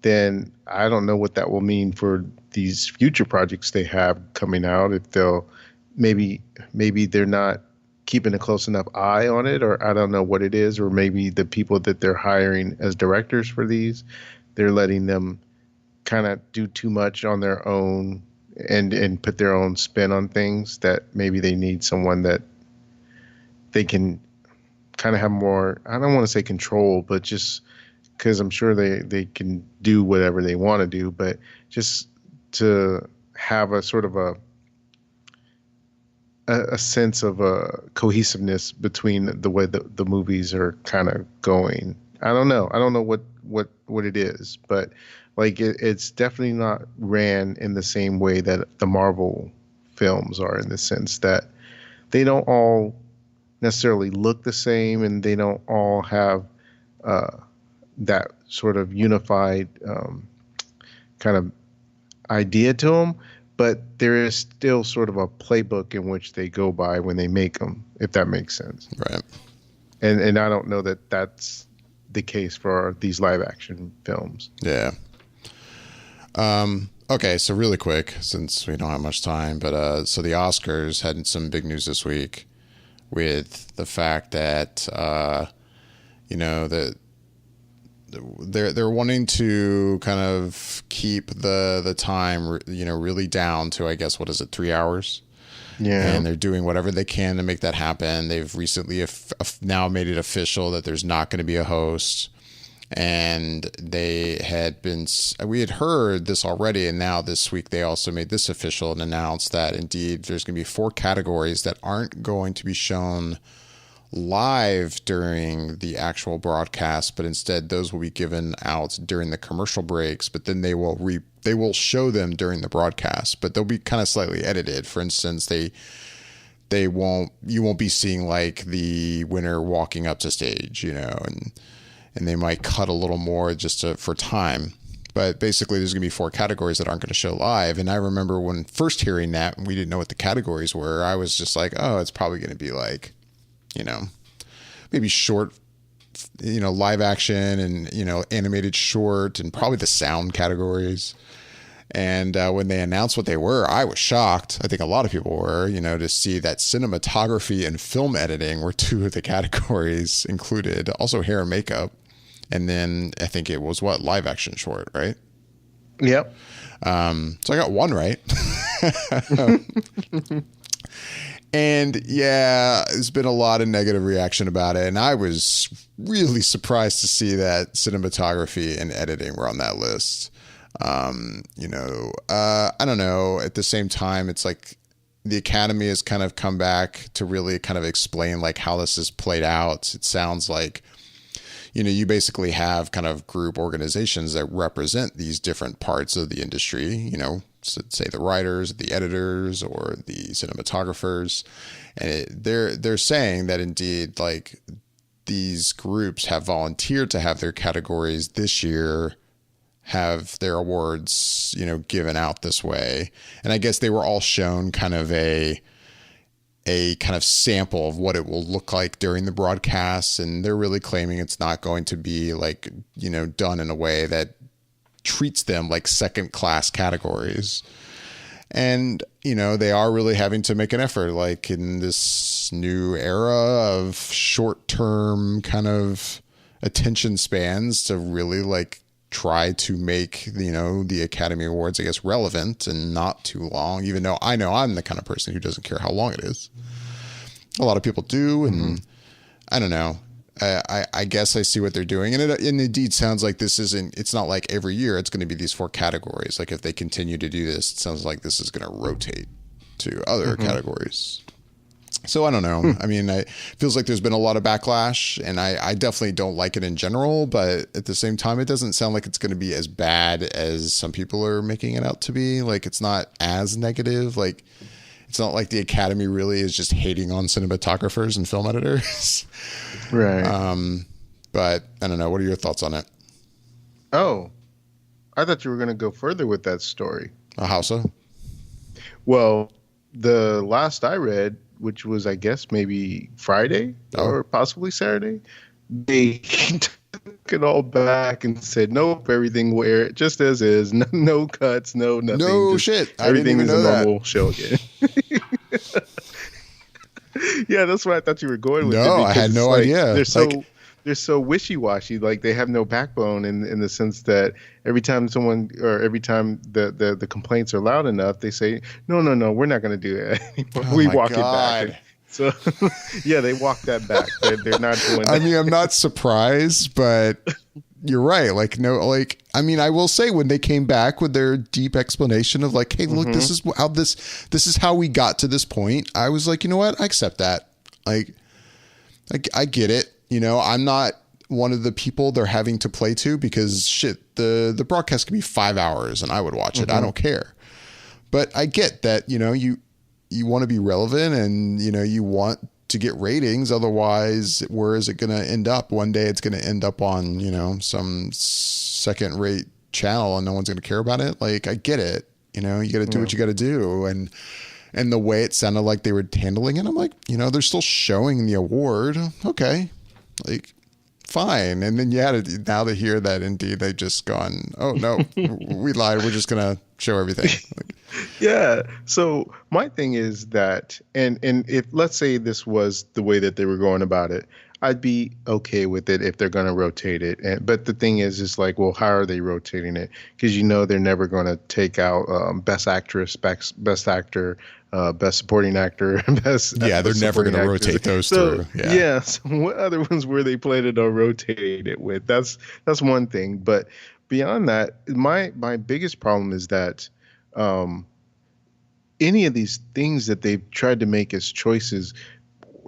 then I don't know what that will mean for these future projects they have coming out. If they'll maybe they're not keeping a close enough eye on it, or I don't know what it is, or maybe the people that they're hiring as directors for these, they're letting them kind of do too much on their own and put their own spin on things, that maybe they need someone that they can kind of have more, I don't want to say control, but just because I'm sure they can do whatever they want to do, but just to have a sort of a sense of a cohesiveness between the way the movies are kind of going. I don't know what it is, but like it's definitely not ran in the same way that the Marvel films are, in the sense that they don't all necessarily look the same, and they don't all have that sort of unified kind of idea to them, but there is still sort of a playbook in which they go by when they make them, if that makes sense. Right. And I don't know that that's the case for these live action films. Yeah. Okay, so really quick, since we don't have much time, but so the Oscars had some big news this week with the fact that that they're wanting to kind of keep the time, really down to, I guess, what is it, 3 hours? Yeah. And they're doing whatever they can to make that happen. They've recently now made it official that there's not going to be a host. And we had heard this already, and now this week they also made this official and announced that indeed there's going to be 4 categories that aren't going to be shown live during the actual broadcast, but instead those will be given out during the commercial breaks, but then they will show them during the broadcast, but they'll be kind of slightly edited. For instance, you won't be seeing like the winner walking up to stage, and they might cut a little more just for time. But basically, there's going to be 4 categories that aren't going to show live. And I remember when first hearing that, and we didn't know what the categories were, I was just like, oh, it's probably going to be like, maybe short, live action and, animated short, and probably the sound categories. And when they announced what they were, I was shocked. I think a lot of people were, to see that cinematography and film editing were 2 of the categories included. Also hair and makeup. And then I think it was live action short, right? Yep. So I got 1 right. And yeah, there's been a lot of negative reaction about it. And I was really surprised to see that cinematography and editing were on that list. I don't know. At the same time, it's like the Academy has kind of come back to really kind of explain like how this is played out. It sounds like, you basically have kind of group organizations that represent these different parts of the industry, so say the writers, the editors, or the cinematographers. And they're saying that indeed, like, these groups have volunteered to have their categories this year, have their awards, given out this way. And I guess they were all shown kind of a kind of sample of what it will look like during the broadcast. And they're really claiming it's not going to be like, done in a way that treats them like second class categories. And, they are really having to make an effort, like in this new era of short term kind of attention spans, to really like try to make, the Academy Awards, I guess, relevant and not too long, even though I know I'm the kind of person who doesn't care how long it is. A lot of people do. And I don't know. I guess I see what they're doing. And it indeed sounds like it's not like every year it's going to be these 4 categories. Like if they continue to do this, it sounds like this is going to rotate to other categories. So I don't know. I mean, it feels like there's been a lot of backlash, and I definitely don't like it in general, but at the same time, it doesn't sound like it's going to be as bad as some people are making it out to be. Like, it's not as negative. Like, it's not like the Academy really is just hating on cinematographers and film editors. Right. But I don't know. What are your thoughts on it? Oh, I thought you were going to go further with that story. How so? Well, the last I read, which was, I guess, maybe Friday or possibly Saturday, they took it all back and said, nope, everything where it just as is, no cuts, no nothing. No shit. Everything is a normal show again. Yeah, that's what I thought you were going with. No, I had no idea. They're so wishy-washy. Like, they have no backbone in the sense that every time the complaints are loud enough, they say, no, we're not going to do that anymore. We walk it back. So, yeah, they walk that back. They're not doing that. I mean, I'm not surprised, but you're right. Like, no, like, I mean, I will say when they came back with their deep explanation of like, hey, look, this is how we got to this point. I was like, you know what? I accept that. Like, I get it. I'm not one of the people they're having to play to, because shit, the broadcast could be 5 hours and I would watch it. I don't care. But I get that, you want to be relevant and, you want to get ratings. Otherwise, where is it going to end up? One day it's going to end up on, some second rate channel and no one's going to care about it. Like, I get it. You got to do what you got to do. And the way it sounded like they were handling it, I'm like, they're still showing the award. Okay. Like, fine. And then now to hear that indeed they've just gone, oh no, we lied. We're just going to show everything. Like, yeah. So my thing is that, and if let's say this was the way that they were going about it, I'd be okay with it if they're going to rotate it. But the thing is like, well, how are they rotating it? Because they're never going to take out Best Actress, Best Actor, Best Supporting Actor, They're never going to rotate those through. Yeah. So what other ones were they planning on rotating it with? That's one thing. But beyond that, my biggest problem is that any of these things that they've tried to make as choices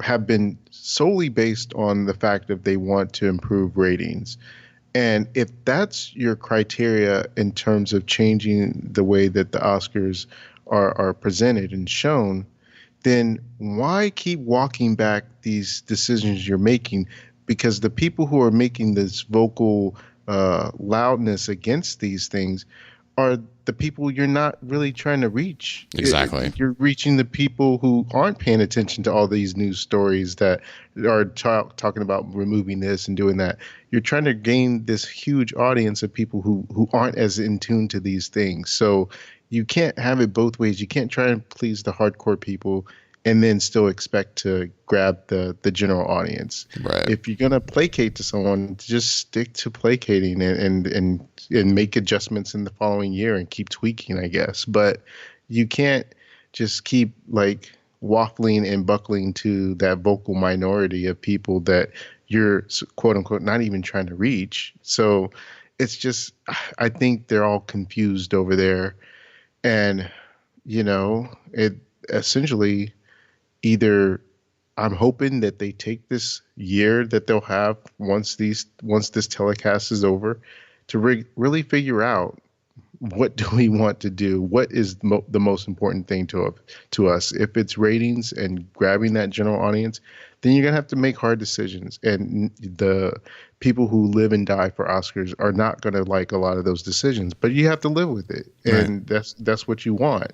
have been solely based on the fact that they want to improve ratings. And if that's your criteria in terms of changing the way that the Oscars are presented and shown, then why keep walking back these decisions you're making? Because the people who are making this vocal loudness against these things are the people you're not really trying to reach. Exactly. You're reaching the people who aren't paying attention to all these news stories that are talking about removing this and doing that. You're trying to gain this huge audience of people who aren't as in tune to these things. So you can't have it both ways. You can't try and please the hardcore people and then still expect to grab the general audience. Right. If you're gonna placate to someone, just stick to placating and make adjustments in the following year and keep tweaking, I guess. But you can't just keep like waffling and buckling to that vocal minority of people that you're quote unquote not even trying to reach. So it's just, I think they're all confused over there, and it essentially. Either I'm hoping that they take this year that they'll have once this telecast is over to really figure out what do we want to do? What is the most important thing to us? If it's ratings and grabbing that general audience, then you're going to have to make hard decisions. And the people who live and die for Oscars are not going to like a lot of those decisions, but you have to live with it. And that's what you want.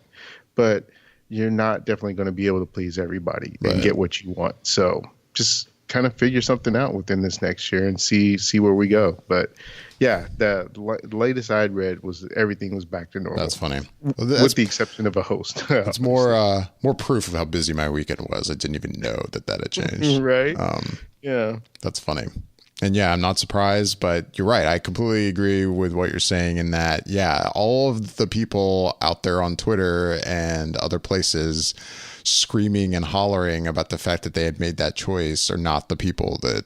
But you're not definitely going to be able to please everybody and get what you want. So just kind of figure something out within this next year and see where we go. But yeah, the latest I'd read was everything was back to normal. That's funny. With the exception of a host. It's more proof of how busy my weekend was. I didn't even know that had changed. Right. Yeah. That's funny. And yeah, I'm not surprised, but you're right. I completely agree with what you're saying in that, yeah, all of the people out there on Twitter and other places screaming and hollering about the fact that they had made that choice are not the people that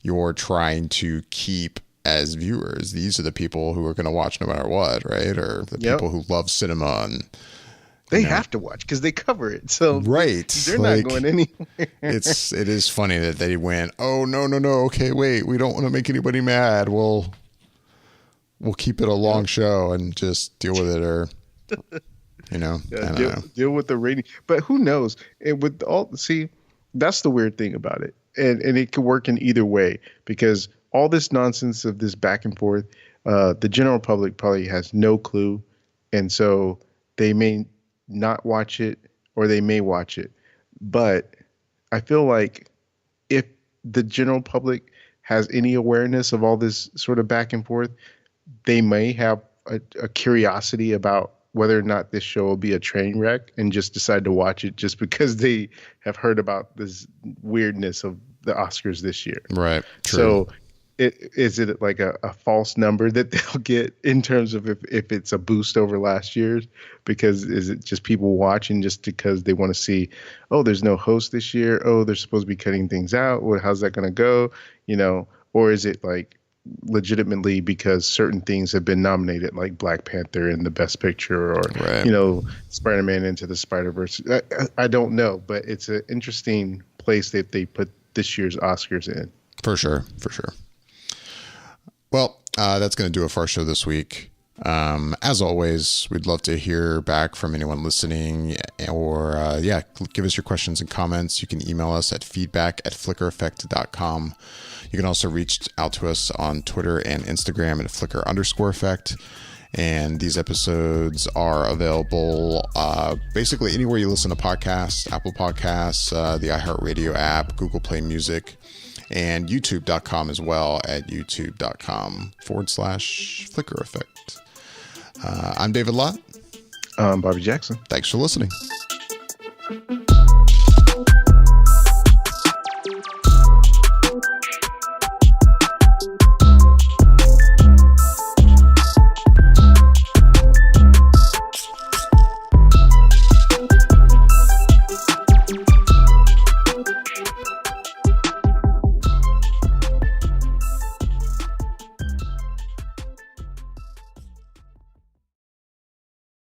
you're trying to keep as viewers. These are the people who are going to watch no matter what, right? Or the people who love cinema and they have to watch because they cover it. So they're not going anywhere. It is funny that they went, oh, no. Okay, wait, we don't want to make anybody mad. We'll keep it a long show and just deal with it, or, I don't know. Deal with the rating. But who knows? And with that's the weird thing about it. And it could work in either way, because all this nonsense of this back and forth, the general public probably has no clue. And so they may not watch it, or they may watch it. But I feel like if the general public has any awareness of all this sort of back and forth, they may have a curiosity about whether or not this show will be a train wreck and just decide to watch it just because they have heard about this weirdness of the Oscars this year. Right. True. So is it like a false number that they'll get in terms of if it's a boost over last year's? Because is it just people watching just because they want to see, oh, there's no host this year. Oh, they're supposed to be cutting things out. Well, how's that going to go? Or is it like legitimately because certain things have been nominated, like Black Panther in the Best Picture, or, Spider-Man Into the Spider-Verse? I don't know, but it's an interesting place that they put this year's Oscars in. For sure. Well, that's going to do it for our show this week. As always, we'd love to hear back from anyone listening, or give us your questions and comments. You can email us at feedback@flickereffect.com. You can also reach out to us on Twitter and Instagram at @flicker_effect. And these episodes are available basically anywhere you listen to podcasts: Apple Podcasts, the iHeartRadio app, Google Play Music, and youtube.com as well, at youtube.com/Flicker Effect. I'm David Lott. I'm Bobby Jackson. Thanks for listening.